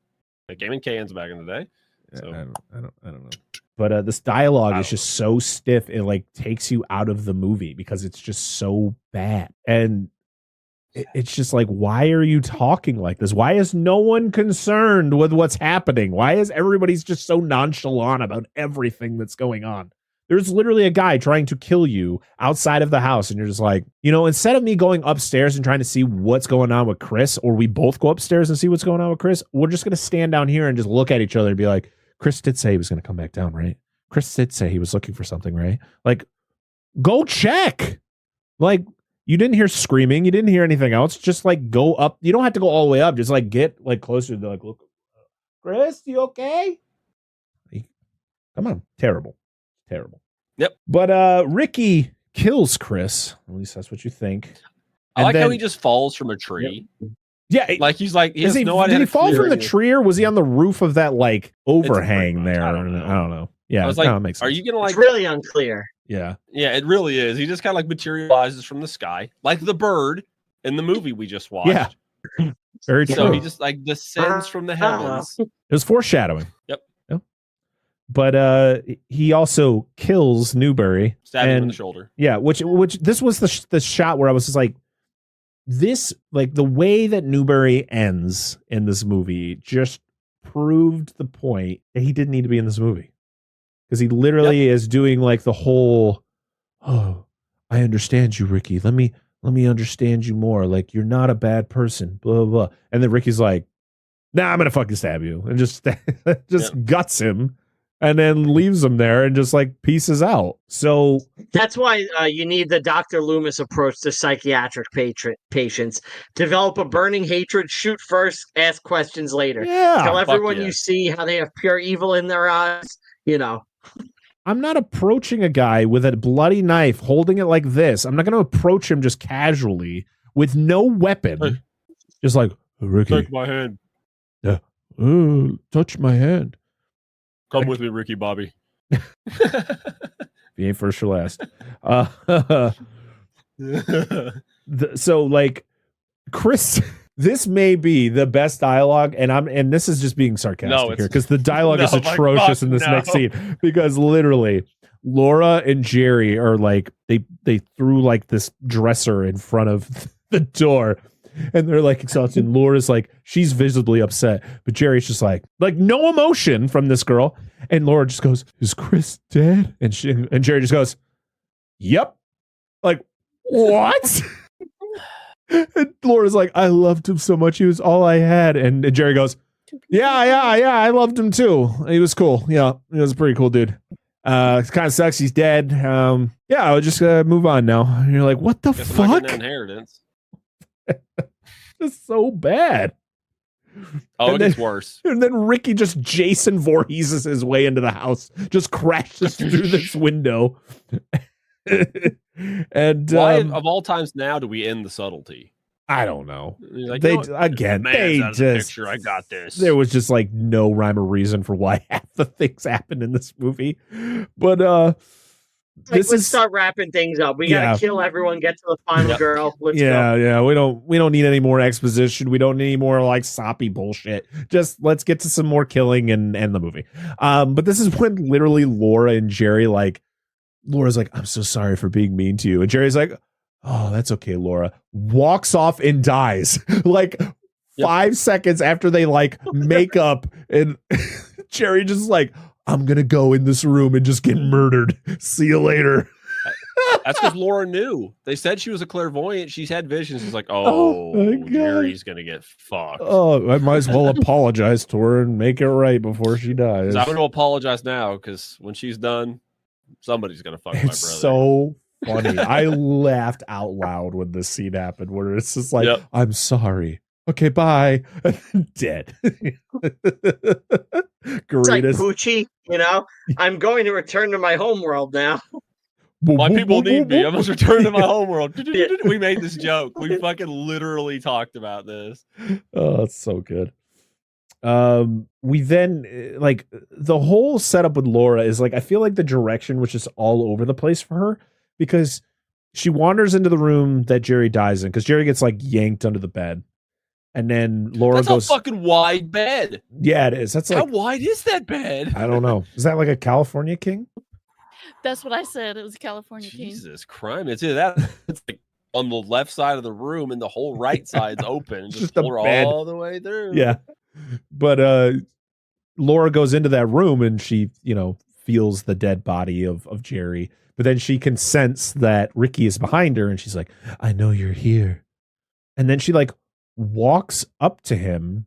They came in cans back in the day. So. I don't know. But this dialogue is just so stiff. It takes you out of the movie because it's just so bad. And it's just why are you talking like this? Why is no one concerned with what's happening? Why is everybody's just so nonchalant about everything that's going on? There's literally a guy trying to kill you outside of the house. And you're just like, instead of me going upstairs and trying to see what's going on with Chris, or we both go upstairs and see what's going on with Chris, we're just going to stand down here and just look at each other and be like, Chris did say he was going to come back down, right? Chris did say he was looking for something, right? Like, go check. Like, you didn't hear screaming. You didn't hear anything else. Just like go up. You don't have to go all the way up. Just like get like closer to like, look, Chris, you okay? Come on. Terrible. Yep. But Ricky kills Chris. At least that's what you think. I like how he just falls from a tree. Yep. Yeah. Like he has no idea. Did he fall from the tree, or was he on the roof of that like overhang there? I don't know. Yeah. I was like, it makes sense. Are you going to like. It's really unclear. Yeah. Yeah, it really is. He just kind of like materializes from the sky, like the bird in the movie we just watched. Yeah. Very true. So he just like descends from the heavens. It was foreshadowing. Yep. But he also kills Newbury. Stabbing him in the shoulder. Yeah, which this was the shot where I was just like, this, like the way that Newbury ends in this movie just proved the point that he didn't need to be in this movie. Because he literally is doing like the whole, oh, I understand you, Ricky. Let me understand you more. Like, you're not a bad person, blah, blah, blah. And then Ricky's like, nah, I'm going to fucking stab you. And just guts him. And then leaves him there and just like pieces out. So that's why you need the Dr. Loomis approach to psychiatric patients. Develop a burning hatred, shoot first, ask questions later. Yeah, tell everyone you see how they have pure evil in their eyes. I'm not approaching a guy with a bloody knife holding it like this. I'm not going to approach him just casually with no weapon. Hey. Just like, Ricky. Take my hand. Yeah. Touch my hand. Come with me, Ricky Bobby. He ain't first or last. So like Chris, this may be the best dialogue, and this is just being sarcastic here because the dialogue is atrocious in this next scene. Because literally, Laura and Jerry are like they threw like this dresser in front of the door. And they're like exhausted. And Laura's like, she's visibly upset. But Jerry's just like no emotion from this girl. And Laura just goes, is Chris dead? And Jerry just goes, yep. Like, what? And Laura's like, I loved him so much. He was all I had. And Jerry goes, yeah. I loved him too. He was cool. Yeah, he was a pretty cool dude. It kind of sucks. He's dead. I'll just move on now. And you're like, what the fuck? Inheritance. It's so bad. Oh, it gets worse. And then Ricky just Jason Voorheeses his way into the house, just crashes through this window. And why of all times now do we end the subtlety? I don't know. Like, they just picture. I got this. There was just like no rhyme or reason for why half the things happened in this movie. But let's start wrapping things up. We gotta kill everyone, get to the final girl. Let's go. Yeah. We don't need any more exposition. We don't need any more like soppy bullshit. Just let's get to some more killing and end the movie. But this is when literally Laura and Jerry Laura's like, I'm so sorry for being mean to you. And Jerry's like, oh, that's okay, Laura. Walks off and dies. Like 5 seconds after they like make up, and Jerry just like, I'm going to go in this room and just get murdered. See you later. That's because Laura knew. They said she was a clairvoyant. She's had visions. She's like, oh Jerry's going to get fucked. Oh, I might as well apologize to her and make it right before she dies. I'm going to apologize now because when she's done, somebody's going to fuck my brother. It's so funny. I laughed out loud when this scene happened where it's just like, I'm sorry. Okay, bye. Dead. It's like Poochie, I'm going to return to my homeworld now. My people need me. I must return to my homeworld. We made this joke. We fucking literally talked about this. Oh, it's so good. We then like the whole setup with Laura is like, I feel like the direction was just all over the place for her because she wanders into the room that Jerry dies in because Jerry gets like yanked under the bed. And then Laura goes, a fucking wide bed. Yeah, it is. That's like, how wide is that bed? I don't know. Is that like a California king? That's what I said. It was a California king. Jesus Christ. It's either that. It's like on the left side of the room and the whole right side's open. Just pull her all the way through. Yeah. But Laura goes into that room and she, feels the dead body of Jerry. But then she can sense that Ricky is behind her, and she's like, I know you're here. And then she like walks up to him,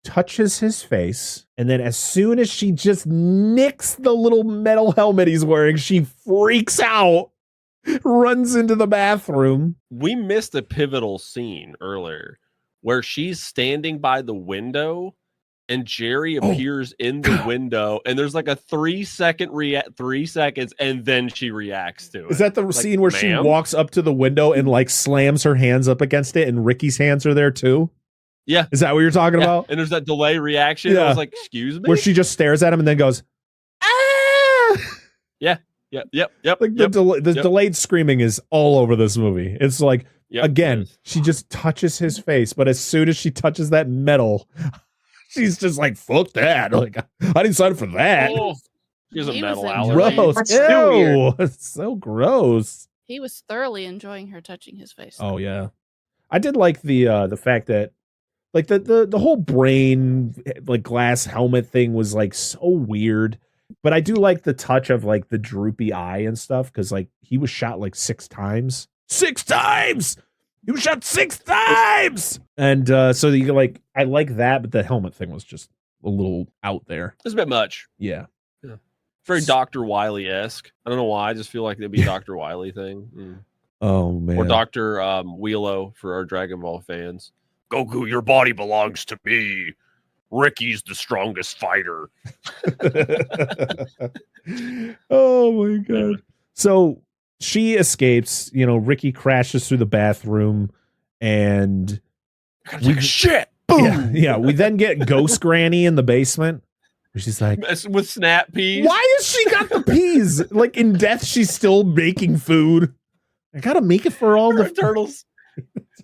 touches his face, and then as soon as she just nicks the little metal helmet he's wearing, she freaks out, runs into the bathroom. We missed a pivotal scene earlier where she's standing by the window and Jerry appears in the window, and there's like a 3 seconds, and then she reacts to it. Is that the scene where she walks up to the window and like slams her hands up against it, and Ricky's hands are there too? Yeah. Is that what you're talking about? And there's that delay reaction. Yeah. I was like, excuse me? Where she just stares at him and then goes, ah! Yep. Like the delayed screaming is all over this movie. It's like, again, she just touches his face, but as soon as she touches that metal, she's just like, fuck that. Like, I didn't sign up for that. She has a metal allergy. Gross. Ew. It's so gross. He was thoroughly enjoying her touching his face. Oh, yeah. I did like the fact that like the whole brain like glass helmet thing was like so weird, but I do like the touch of like the droopy eye and stuff, because like he was shot like 6 times. 6 times! He was shot 6 times! And so you like, I like that, but the helmet thing was just a little out there. It's a bit much. Yeah. Very Dr. Wily-esque. I don't know why. I just feel like it'd be a Dr. Wily thing. Oh, man. Or Dr. Wheelo for our Dragon Ball fans. Goku, your body belongs to me. Ricky's the strongest fighter. Oh, my God. So she escapes. You know, Ricky crashes through the bathroom, and shit. Boom. Yeah. We then get Ghost Granny in the basement. She's like, with snap peas. Why has she got the peas? Like in death, she's still making food. I gotta make it for all the turtles.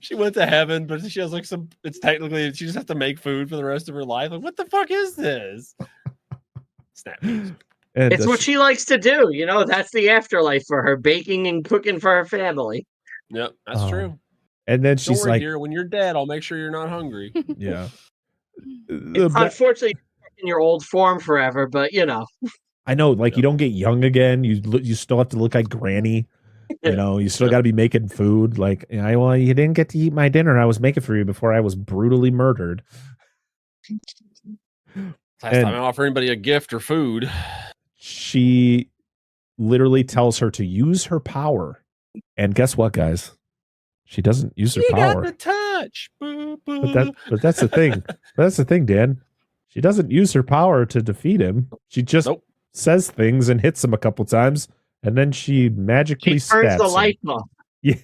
She went to heaven, but she has like it's technically, she just has to make food for the rest of her life. Like, what the fuck is this? Snap peas. It's what she likes to do. You know, that's the afterlife for her, baking and cooking for her family. Yep, that's true. And then she's Don't worry, like, dear, when you're dead, I'll make sure you're not hungry. Yeah. Unfortunately, in your old form forever, but you know. I know, like, you don't get young again. You still have to look like Granny. You know, you still got to be making food. Like, well, you didn't get to eat my dinner I was making for you before I was brutally murdered. Last time I offer anybody a gift or food. She literally tells her to use her power. And guess what, guys? She doesn't use her power. Got the touch. Boo, boo. But that's the thing. That's the thing, Dan. She doesn't use her power to defeat him. She just says things and hits him a couple times, and then she magically turns the lights off. Yeah,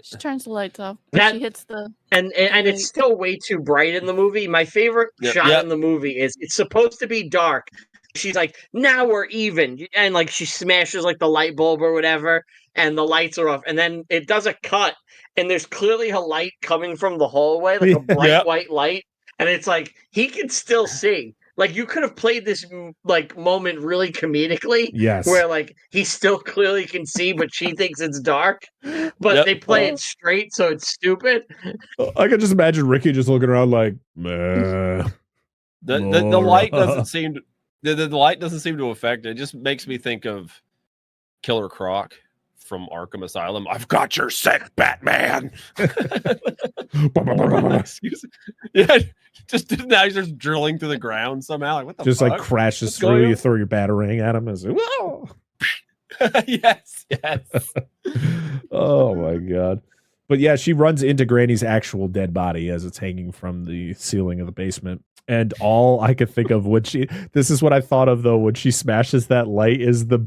she turns the lights off. She hits the and it's still way too bright in the movie. My favorite shot in the movie is it's supposed to be dark. She's like, now we're even, and like she smashes like the light bulb or whatever, and the lights are off, and then it does a cut, and there's clearly a light coming from the hallway, like a bright white light, and it's like he can still see. Like, you could have played this like moment really comedically, where like he still clearly can see, but she thinks it's dark. But they play it straight, so it's stupid. I could just imagine Ricky just looking around like, meh. The light doesn't seem to. The light doesn't seem to affect it. It just makes me think of Killer Croc from Arkham Asylum. I've got your scent, Batman. Excuse me. Yeah, just now he's just drilling through the ground somehow. Like, what the just fuck? Like crashes through. You throw your batarang at him and say, whoa. Yes. Oh my God. But yeah, she runs into Granny's actual dead body as it's hanging from the ceiling of the basement. And all I could think of this is what I thought of though, when she smashes that light, is the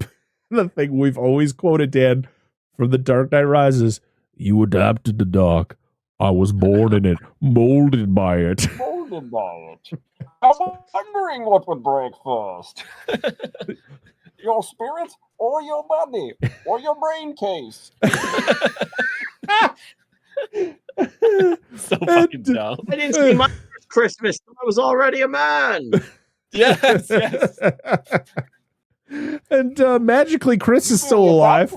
thing we've always quoted, Dan, from The Dark Knight Rises. You adapted the dark. I was born in it, molded by it. Molded by it. I'm wondering what would break first. Your spirit or your body or your brain case. So fucking dumb. I didn't see my Christmas. I was already a man. Yes. And magically, Chris is still alive.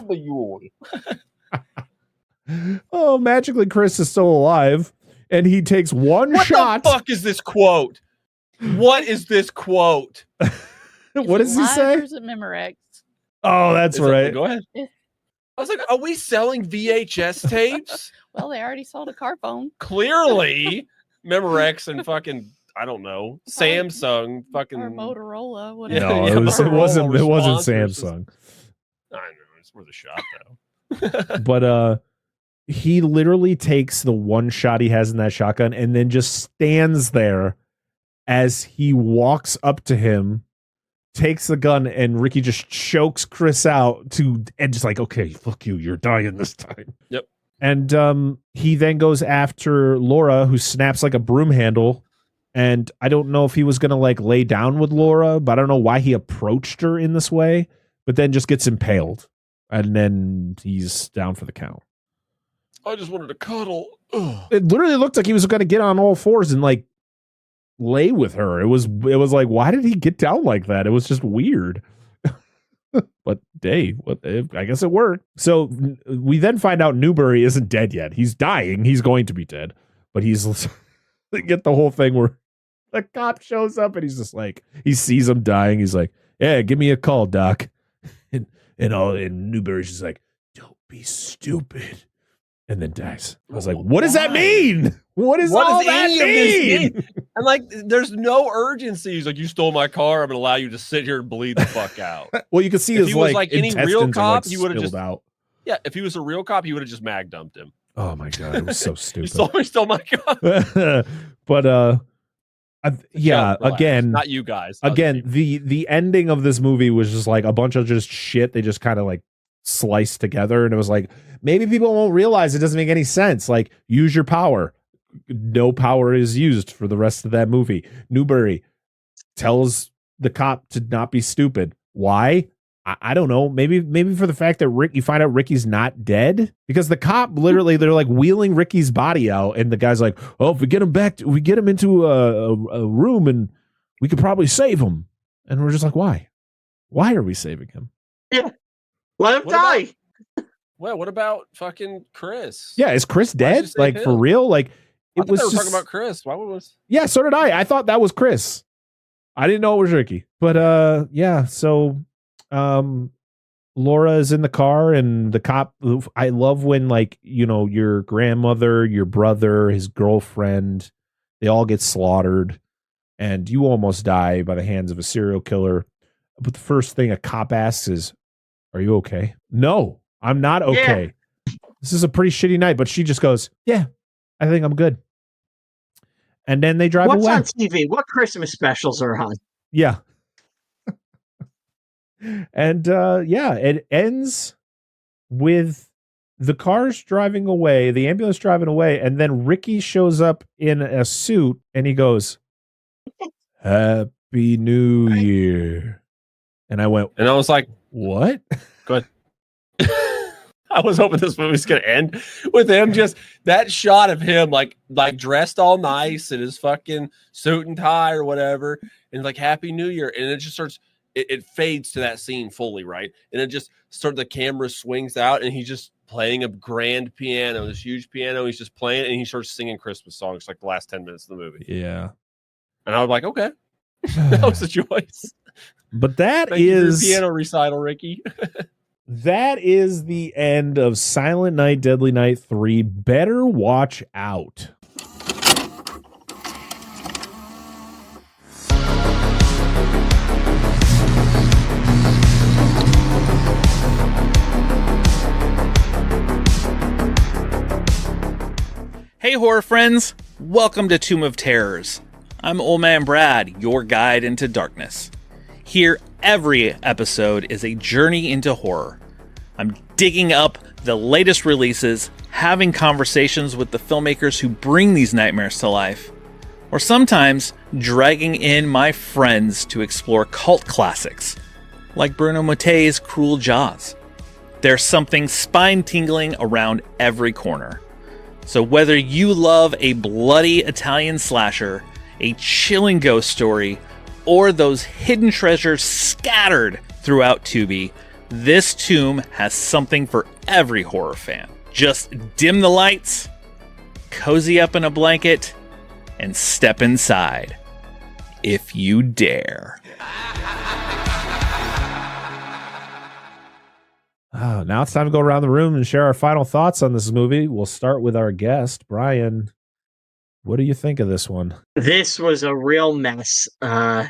Oh, magically, Chris is still alive, and he takes one shot. What the fuck is this quote? What is this quote? What does he say? Or is it Memorex? Oh, that's right. Go ahead. I was like, are we selling VHS tapes? Well, they already sold a car phone. Clearly, Memorex and fucking, I don't know, Samsung fucking or Motorola. Whatever. No, it wasn't Samsung. I know, it's worth a shot though. But he literally takes the one shot he has in that shotgun and then just stands there as he walks up to him, takes the gun, and Ricky just chokes Chris out and just like, okay, fuck you, you're dying this time. Yep. And he then goes after Laura, who snaps like a broom handle. And I don't know if he was going to like lay down with Laura, but I don't know why he approached her in this way, but then just gets impaled. And then he's down for the count. I just wanted to cuddle. Ugh. It literally looked like he was going to get on all fours and like lay with her. It was like, why did he get down like that? It was just weird. But hey, I guess it worked. So we then find out Newbury isn't dead yet. He's dying. He's going to be dead. But he's get the whole thing where the cop shows up and he's just like, he sees him dying. He's like, yeah, give me a call, Doc. And Newbury's just like, don't be stupid. And then dies. I was like, what does that mean? What does all that mean? And like, there's no urgency. He's like, you stole my car. I'm going to allow you to sit here and bleed the fuck out. Well, you can see if his he was like any real cop, he would have just out. Yeah, if he was a real cop, he would have just mag dumped him. Oh my god, it was so stupid. He stole my car. But yeah, again, not you guys. Again, the ending of this movie was just like a bunch of just shit. They just kind of like sliced together, and it was like, maybe people won't realize it doesn't make any sense. Like, use your power. No power is used for the rest of that movie. Newbury tells the cop to not be stupid. Why? I don't know. Maybe for the fact that you find out Ricky's not dead, because the cop literally, they're like wheeling Ricky's body out, and the guy's like, oh, if we get him into a room and we could probably save him. And we're just like, why are we saving him? Yeah. Let him die. What about fucking Chris? Yeah. Is Chris dead? Like, for real? Like, I thought they were talking about Chris. Why was? Yeah. So did I. I thought that was Chris. I didn't know it was Ricky, but yeah. So, Laura is in the car, and the cop, I love when, like, you know, your grandmother, your brother, his girlfriend, they all get slaughtered and you almost die by the hands of a serial killer. But the first thing a cop asks is, are you okay? No, I'm not okay. Yeah. This is a pretty shitty night. But she just goes, yeah, I think I'm good. And then they drive away. What's on TV? What Christmas specials are on? Yeah. And it ends with the cars driving away, the ambulance driving away, and then Ricky shows up in a suit and he goes, Happy New Year. And I was like, what? Good. I was hoping this movie was going to end with him, just that shot of him like dressed all nice in his fucking suit and tie or whatever, and like Happy New Year, and it just starts. It fades to that scene fully, right? And it just the camera swings out, and he's just playing a grand piano, this huge piano. He's just playing it, and he starts singing Christmas songs like the last 10 minutes of the movie. Yeah. And I was like, okay, that was the choice. But that Thank you for your piano recital, Ricky. That is the end of Silent Night, Deadly Night 3. Better watch out. Hey horror friends, welcome to Tomb of Terrors. I'm Old Man Brad, your guide into darkness. Here, every episode is a journey into horror. I'm digging up the latest releases, having conversations with the filmmakers who bring these nightmares to life, or sometimes dragging in my friends to explore cult classics, like Bruno Mattei's Cruel Jaws. There's something spine-tingling around every corner. So whether you love a bloody Italian slasher, a chilling ghost story, or those hidden treasures scattered throughout Tubi, this tomb has something for every horror fan. Just dim the lights, cozy up in a blanket, and step inside. If you dare. Now it's time to go around the room and share our final thoughts on this movie. We'll start with our guest, Brian. What do you think of this one? This was a real mess. It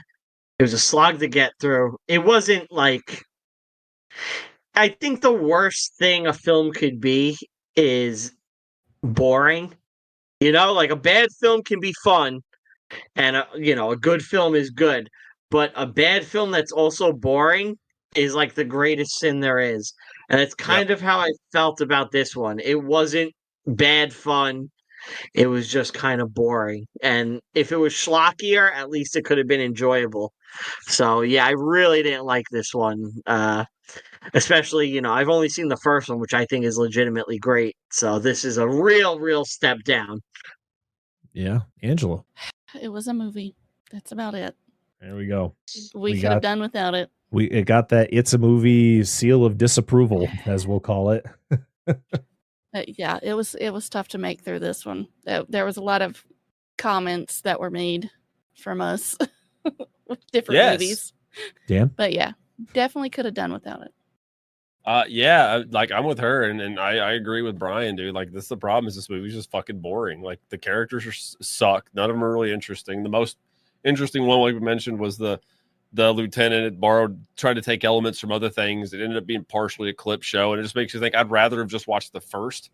was a slog to get through. It wasn't like... I think the worst thing a film could be is boring. You know, like a bad film can be fun, and a good film is good. But a bad film that's also boring is like the greatest sin there is. And it's kind of how I felt about this one. It wasn't bad fun. It was just kind of boring. And if it was schlockier, at least it could have been enjoyable. So, yeah, I really didn't like this one. Especially, I've only seen the first one, which I think is legitimately great. So this is a real step down. Yeah. Angela. It was a movie. That's about it. There we go. We could have done without it. It got that It's a Movie seal of disapproval, as we'll call it. Yeah, it was tough to make through this one. There was a lot of comments that were made from us with different movies. Dan? But yeah, definitely could have done without it. Like I'm with her, and I agree with Brian, dude. Like, this is the problem, is this movie's just fucking boring. Like, the characters suck. None of them are really interesting. The most interesting one, like we mentioned, was the lieutenant tried to take elements from other things. It ended up being partially a clip show, and it just makes you think I'd rather have just watched the first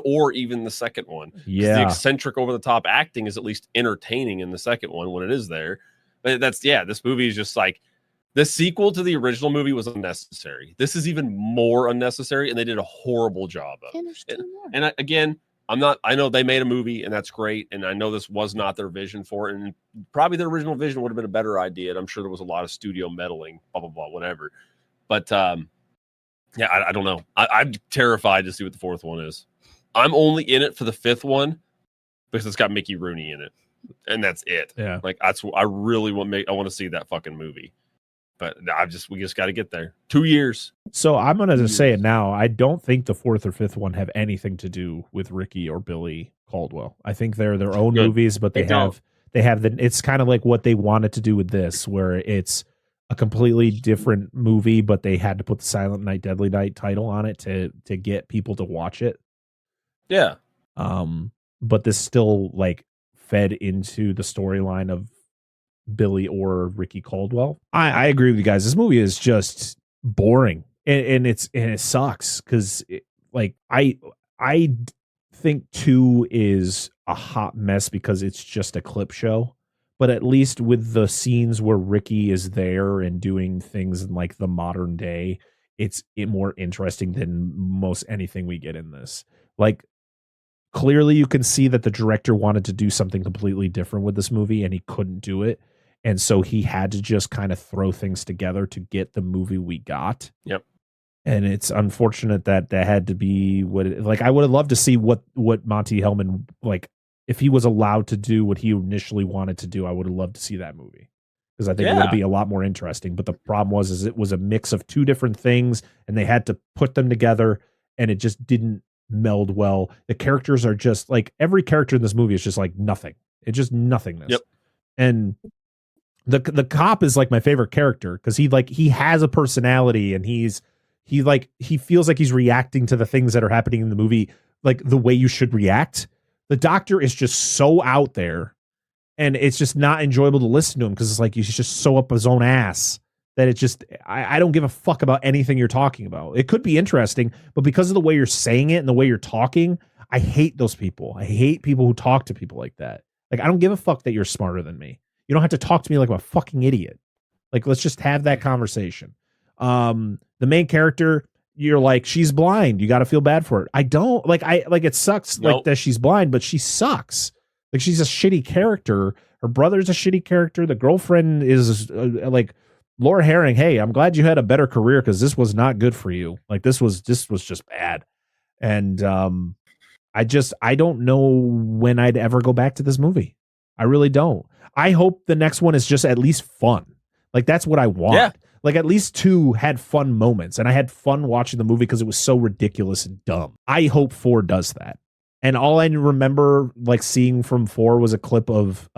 or even the second one. Yeah, the eccentric over the top acting is at least entertaining in the second one when it is there. But this movie is just like, the sequel to the original movie was unnecessary. This is even more unnecessary, and they did a horrible job of it. And I know they made a movie, and that's great, and I know this was not their vision for it, and probably their original vision would have been a better idea, and I'm sure there was a lot of studio meddling, blah, blah, blah, whatever. But, I don't know. I'm terrified to see what the fourth one is. I'm only in it for the fifth one because it's got Mickey Rooney in it, and that's it. Yeah. Like, I really want to see that fucking movie. But we just got to get there. 2 years. So I'm going to say it now. I don't think the fourth or fifth one have anything to do with Ricky or Billy Caldwell. I think they're their own movies, but they have it's kind of like what they wanted to do with this, where it's a completely different movie, but they had to put the Silent Night, Deadly Night title on it to get people to watch it. Yeah. But this still like fed into the storyline of Billy or Ricky Caldwell. I agree with you guys. This movie is just boring, and it sucks because I think 2 is a hot mess because it's just a clip show. But at least with the scenes where Ricky is there and doing things in like the modern day, it's more interesting than most anything we get in this. Like, clearly you can see that the director wanted to do something completely different with this movie, and he couldn't do it. And so he had to just kind of throw things together to get the movie we got. Yep. And it's unfortunate that had to be I would have loved to see what Monty Hellman, like, if he was allowed to do what he initially wanted to do. I would have loved to see that movie, because I think it would be a lot more interesting. But the problem is it was a mix of two different things, and they had to put them together, and it just didn't meld well. The characters are just like, every character in this movie is just like nothing. It's just nothingness. Yep. And the cop is like my favorite character, because he has a personality, and he feels like he's reacting to the things that are happening in the movie like the way you should react. The doctor is just so out there, and it's just not enjoyable to listen to him, because it's like he's just so up his own ass that it just, I don't give a fuck about anything you're talking about. It could be interesting, but because of the way you're saying it and the way you're talking, I hate those people. I hate people who talk to people like that. Like, I don't give a fuck that you're smarter than me. You don't have to talk to me like I'm a fucking idiot. Like, let's just have that conversation. The main character, you're like, she's blind. You got to feel bad for it. I don't it sucks like that she's blind, but she sucks. Like, she's a shitty character. Her brother's a shitty character. The girlfriend is like Laura Herring. Hey, I'm glad you had a better career, because this was not good for you. Like, this was just bad. And I don't know when I'd ever go back to this movie. I really don't. I hope the next one is just at least fun. Like, that's what I want. Yeah. Like, at least 2 had fun moments, and I had fun watching the movie because it was so ridiculous and dumb. I hope 4 does that. And all I remember like seeing from 4 was a clip of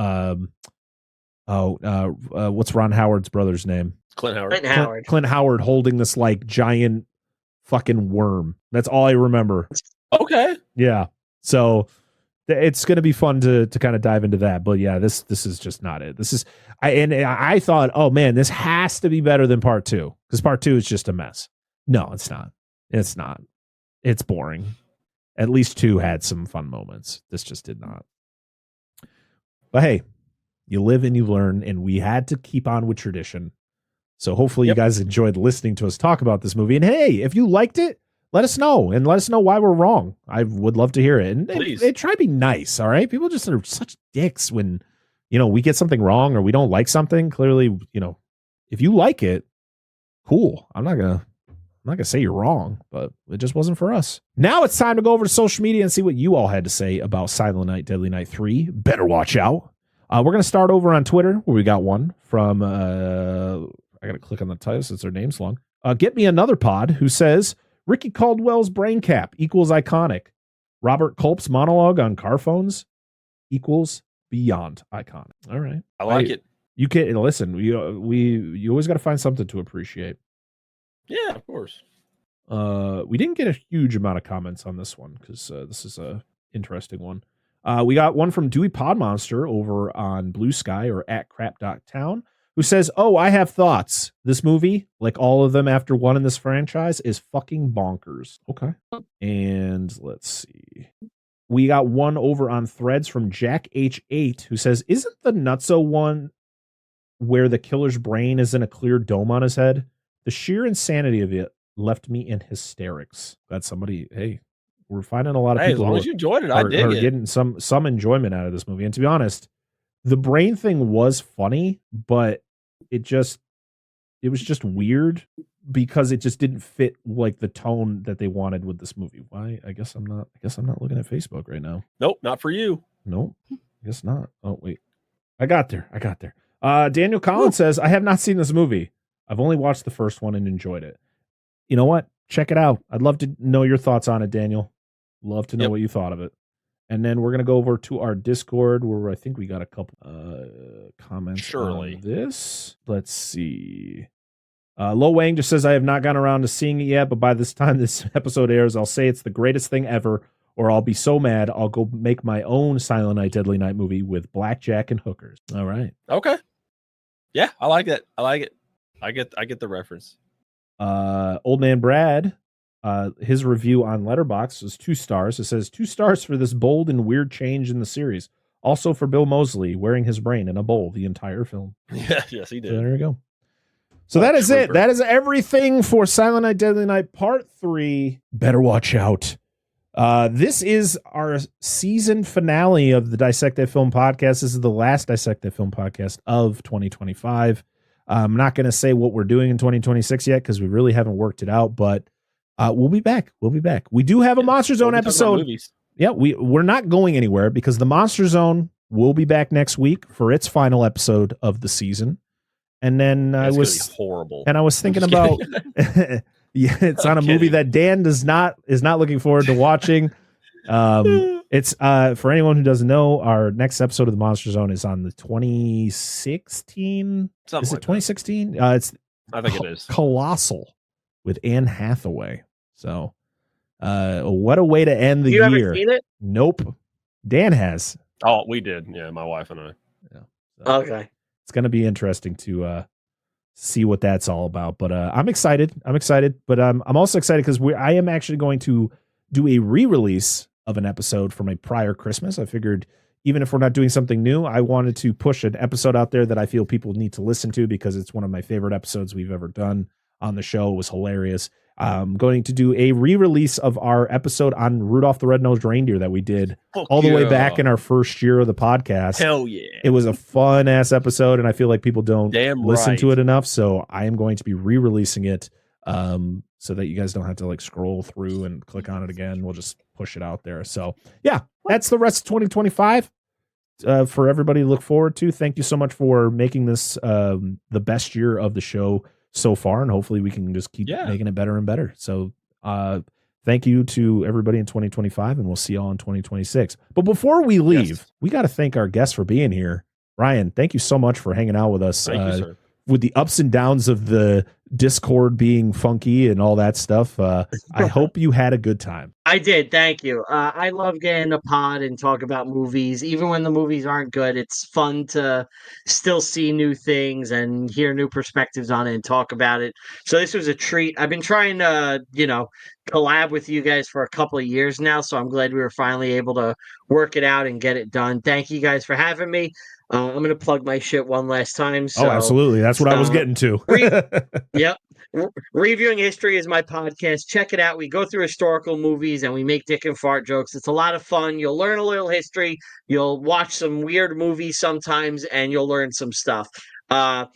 what's Ron Howard's brother's name? Clint Howard. Clint Howard holding this like giant fucking worm. That's all I remember. Okay. Yeah. So it's going to be fun to kind of dive into that. But yeah, this is just not it. I thought, oh man, this has to be better than part 2 because part 2 is just a mess. No, it's not. It's not. It's boring. At least 2 had some fun moments. This just did not. But hey, you live and you learn, and we had to keep on with tradition. So hopefully you guys enjoyed listening to us talk about this movie. And hey, if you liked it, let us know, and let us know why we're wrong. I would love to hear it. And try to be nice, all right? People just are such dicks when, we get something wrong or we don't like something. Clearly, if you like it, cool. I'm not gonna say you're wrong, but it just wasn't for us. Now it's time to go over to social media and see what you all had to say about Silent Night, Deadly Night 3. Better watch out. We're gonna start over on Twitter where we got one from I gotta click on the title since their name's long. Get Me Another Pod, who says Ricky Caldwell's brain cap equals iconic. Robert Culp's monologue on car phones equals beyond iconic. All right, I like it. You can listen. You always got to find something to appreciate. Yeah, of course. We didn't get a huge amount of comments on this one because this is a interesting one. We got one from Dewey Podmonster over on Blue Sky or at crap.town, who says, oh, I have thoughts. This movie, like all of them after one in this franchise, is fucking bonkers. Okay. And let's see. We got one over on Threads from Jack H8, who says, isn't the Nutso one where the killer's brain is in a clear dome on his head? The sheer insanity of it left me in hysterics. That's somebody, hey, we're finding a lot of people as long as you enjoyed it, I dig it. Getting some enjoyment out of this movie. And to be honest, the brain thing was funny, but it was just weird because it just didn't fit like the tone that they wanted with this movie. Why? I guess I'm not looking at Facebook right now. Nope, not for you. Nope, I guess not. Oh wait, I got there. Daniel Collins says, I have not seen this movie. I've only watched the first one and enjoyed it. You know what? Check it out. I'd love to know your thoughts on it, Daniel. Love to know what you thought of it. And then we're going to go over to our Discord where I think we got a couple comments on this. Let's see. Lo Wang just says, I have not gotten around to seeing it yet, but by this time this episode airs, I'll say it's the greatest thing ever, or I'll be so mad I'll go make my own Silent Night, Deadly Night movie with blackjack and hookers. All right. Okay. Yeah, I like it. I like it. I get the reference. Old Man Brad, his review on Letterboxd was 2 stars. It says 2 stars for this bold and weird change in the series. Also for Bill Moseley wearing his brain in a bowl the entire film. Yeah, yes, he did. So there you go. So that is it. That is everything for Silent Night, Deadly Night Part 3. Better watch out. This is our season finale of the Dissect That Film Podcast. This is the last Dissect That Film Podcast of 2025. I'm not going to say what we're doing in 2026 yet because we really haven't worked it out, but we'll be back. We do have a Monster Zone episode. Yeah, we're not going anywhere because the Monster Zone will be back next week for its final episode of the season. And then I was horrible. And I was thinking about it's on a movie that Dan is not looking forward to watching. It's for anyone who doesn't know, our next episode of the Monster Zone is on the 2016. Is it 2016? I think it is. Colossal with Anne Hathaway. So, what a way to end the year. You ever seen it? Nope. Dan has. Oh, we did. Yeah, my wife and I. Yeah. So okay. It's going to be interesting to see what that's all about. But I'm excited. But I'm also excited because I am actually going to do a re-release of an episode from a prior Christmas. I figured even if we're not doing something new, I wanted to push an episode out there that I feel people need to listen to because it's one of my favorite episodes we've ever done on the show. It was hilarious. I'm going to do a re-release of our episode on Rudolph the Red-Nosed Reindeer that we did all the way back in our first year of the podcast. Hell yeah. It was a fun-ass episode, and I feel like people don't listen to it enough, so I am going to be re-releasing it so that you guys don't have to like scroll through and click on it again. We'll just push it out there. So, yeah, that's the rest of 2025 for everybody to look forward to. Thank you so much for making this the best year of the show so far, and hopefully we can just keep making it better and better. So thank you to everybody in 2025, and we'll see y'all in 2026. But before we leave, we got to thank our guests for being here. Ryan, thank you so much for hanging out with us. Thank you, sir. With the ups and downs of the Discord being funky and all that stuff. I hope you had a good time. I did. Thank you. I love getting a pod and talk about movies. Even when the movies aren't good, it's fun to still see new things and hear new perspectives on it and talk about it. So this was a treat. I've been trying to, collab with you guys for a couple of years now. So I'm glad we were finally able to work it out and get it done. Thank you guys for having me. I'm going to plug my shit one last time. So, absolutely. That's what I was getting to. Yep. Reviewing History is my podcast. Check it out. We go through historical movies and we make dick and fart jokes. It's a lot of fun. You'll learn a little history. You'll watch some weird movies sometimes and you'll learn some stuff. On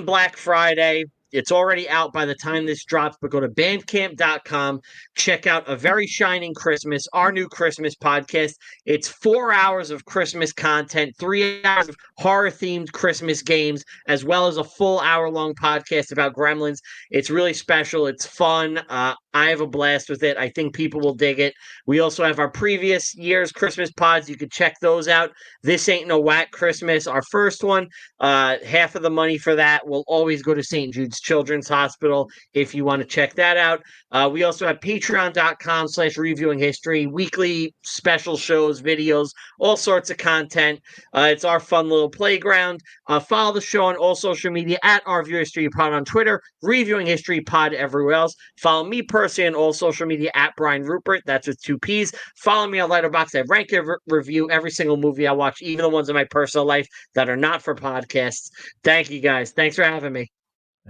Black Friday, it's already out by the time this drops, but go to bandcamp.com. Check out A Very Shining Christmas, our new Christmas podcast. It's 4 hours of Christmas content, 3 hours of horror-themed Christmas games, as well as a full hour-long podcast about Gremlins. It's really special. It's fun. I have a blast with it. I think people will dig it. We also have our previous year's Christmas pods. You can check those out. This Ain't No Whack Christmas, our first one. Half of the money for that will always go to St. Jude's Children's Hospital if you want to check that out. We also have patreon.com/reviewing history, weekly special shows, videos, all sorts of content. It's our fun little playground. Follow the show on all social media at Review History Pod on Twitter, Reviewing History Pod everywhere else. Follow me personally on all social media at Brian Ruppert. That's with 2 P's. Follow me on Letterboxd. I rank and review every single movie I watch, even the ones in my personal life that are not for podcasts. Thank you guys. Thanks for having me.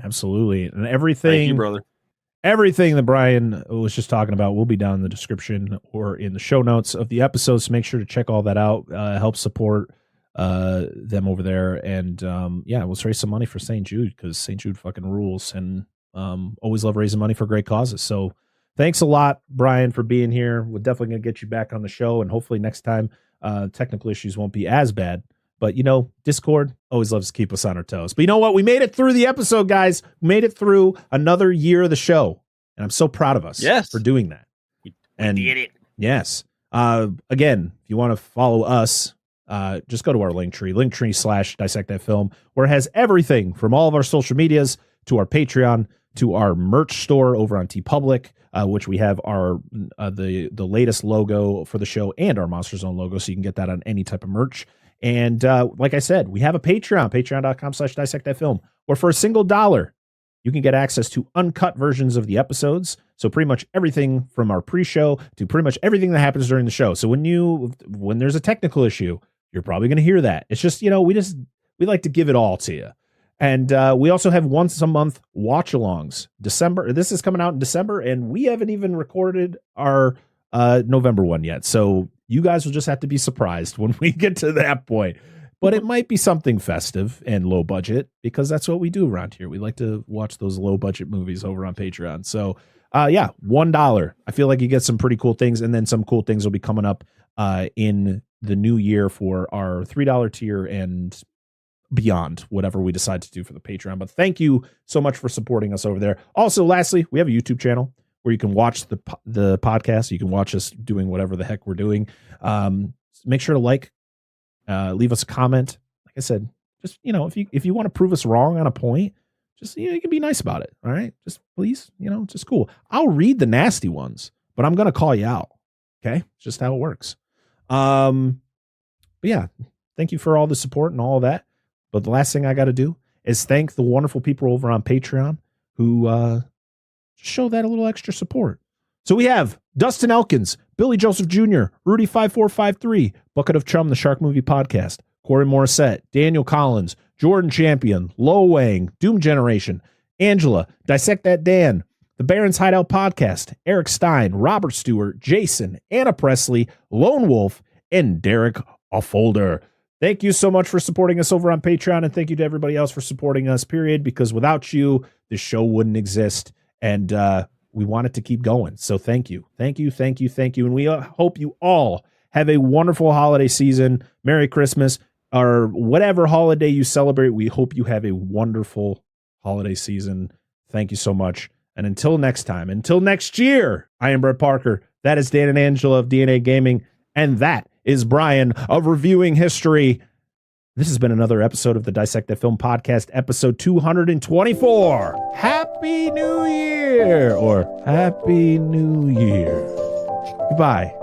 Absolutely. And everything, thank you, brother. Everything that Brian was just talking about will be down in the description or in the show notes of the episodes. So make sure to check all that out. Help support them over there. And let's raise some money for St. Jude because St. Jude fucking rules. And always love raising money for great causes. So thanks a lot, Brian, for being here. We're definitely going to get you back on the show. And hopefully next time technical issues won't be as bad. But, Discord always loves to keep us on our toes. But you know what? We made it through the episode, guys. We made it through another year of the show. And I'm so proud of us for doing that. We did it. Yes. Again, if you want to follow us, just go to our linktree /Dissect That Film, where it has everything from all of our social medias to our Patreon to our merch store over on TeePublic, which we have our the latest logo for the show and our Monster Zone logo. So you can get that on any type of merch. And like I said, we have a Patreon, patreon.com/Dissect That Film, where for a single $1, you can get access to uncut versions of the episodes. So pretty much everything from our pre-show to pretty much everything that happens during the show. So when there's a technical issue, you're probably going to hear that. It's just, we like to give it all to you. And we also have once a month watch-alongs. This is coming out in December, and we haven't even recorded our November one yet. So you guys will just have to be surprised when we get to that point. But it might be something festive and low budget because that's what we do around here. We like to watch those low budget movies over on Patreon. So $1. I feel like you get some pretty cool things, and then some cool things will be coming up in the new year for our $3 tier and beyond, whatever we decide to do for the Patreon. But thank you so much for supporting us over there. Also, lastly, we have a YouTube channel where you can watch the podcast. You can watch us doing whatever the heck we're doing. Make sure to leave us a comment. Like I said, just, if you want to prove us wrong on a point, just, you can be nice about it. All right. Just please, just cool. I'll read the nasty ones, but I'm going to call you out. Okay. It's just how it works. But yeah, thank you for all the support and all of that. But the last thing I got to do is thank the wonderful people over on Patreon who, show that a little extra support. So we have Dustin Elkins, Billy Joseph Jr., Rudy5453, Bucket of Chum, the Shark Movie Podcast, Corey Morissette, Daniel Collins, Jordan Champion, Lo Wang, Doom Generation, Angela, Dissect That Dan, The Baron's Hideout Podcast, Eric Stein, Robert Stewart, Jason, Anna Presley, Lone Wolf, and Derek Offolder. Thank you so much for supporting us over on Patreon, and thank you to everybody else for supporting us, period, because without you, this show wouldn't exist. And we want it to keep going. So thank you. Thank you. Thank you. Thank you. And we hope you all have a wonderful holiday season. Merry Christmas, or whatever holiday you celebrate. We hope you have a wonderful holiday season. Thank you so much. And until next time, until next year, I am Brett Parker. That is Dan and Angela of DNA Gaming. And that is Brian of Reviewing History. This has been another episode of the Dissect That Film Podcast, episode 224. Happy New Year! Or Happy New Year. Goodbye.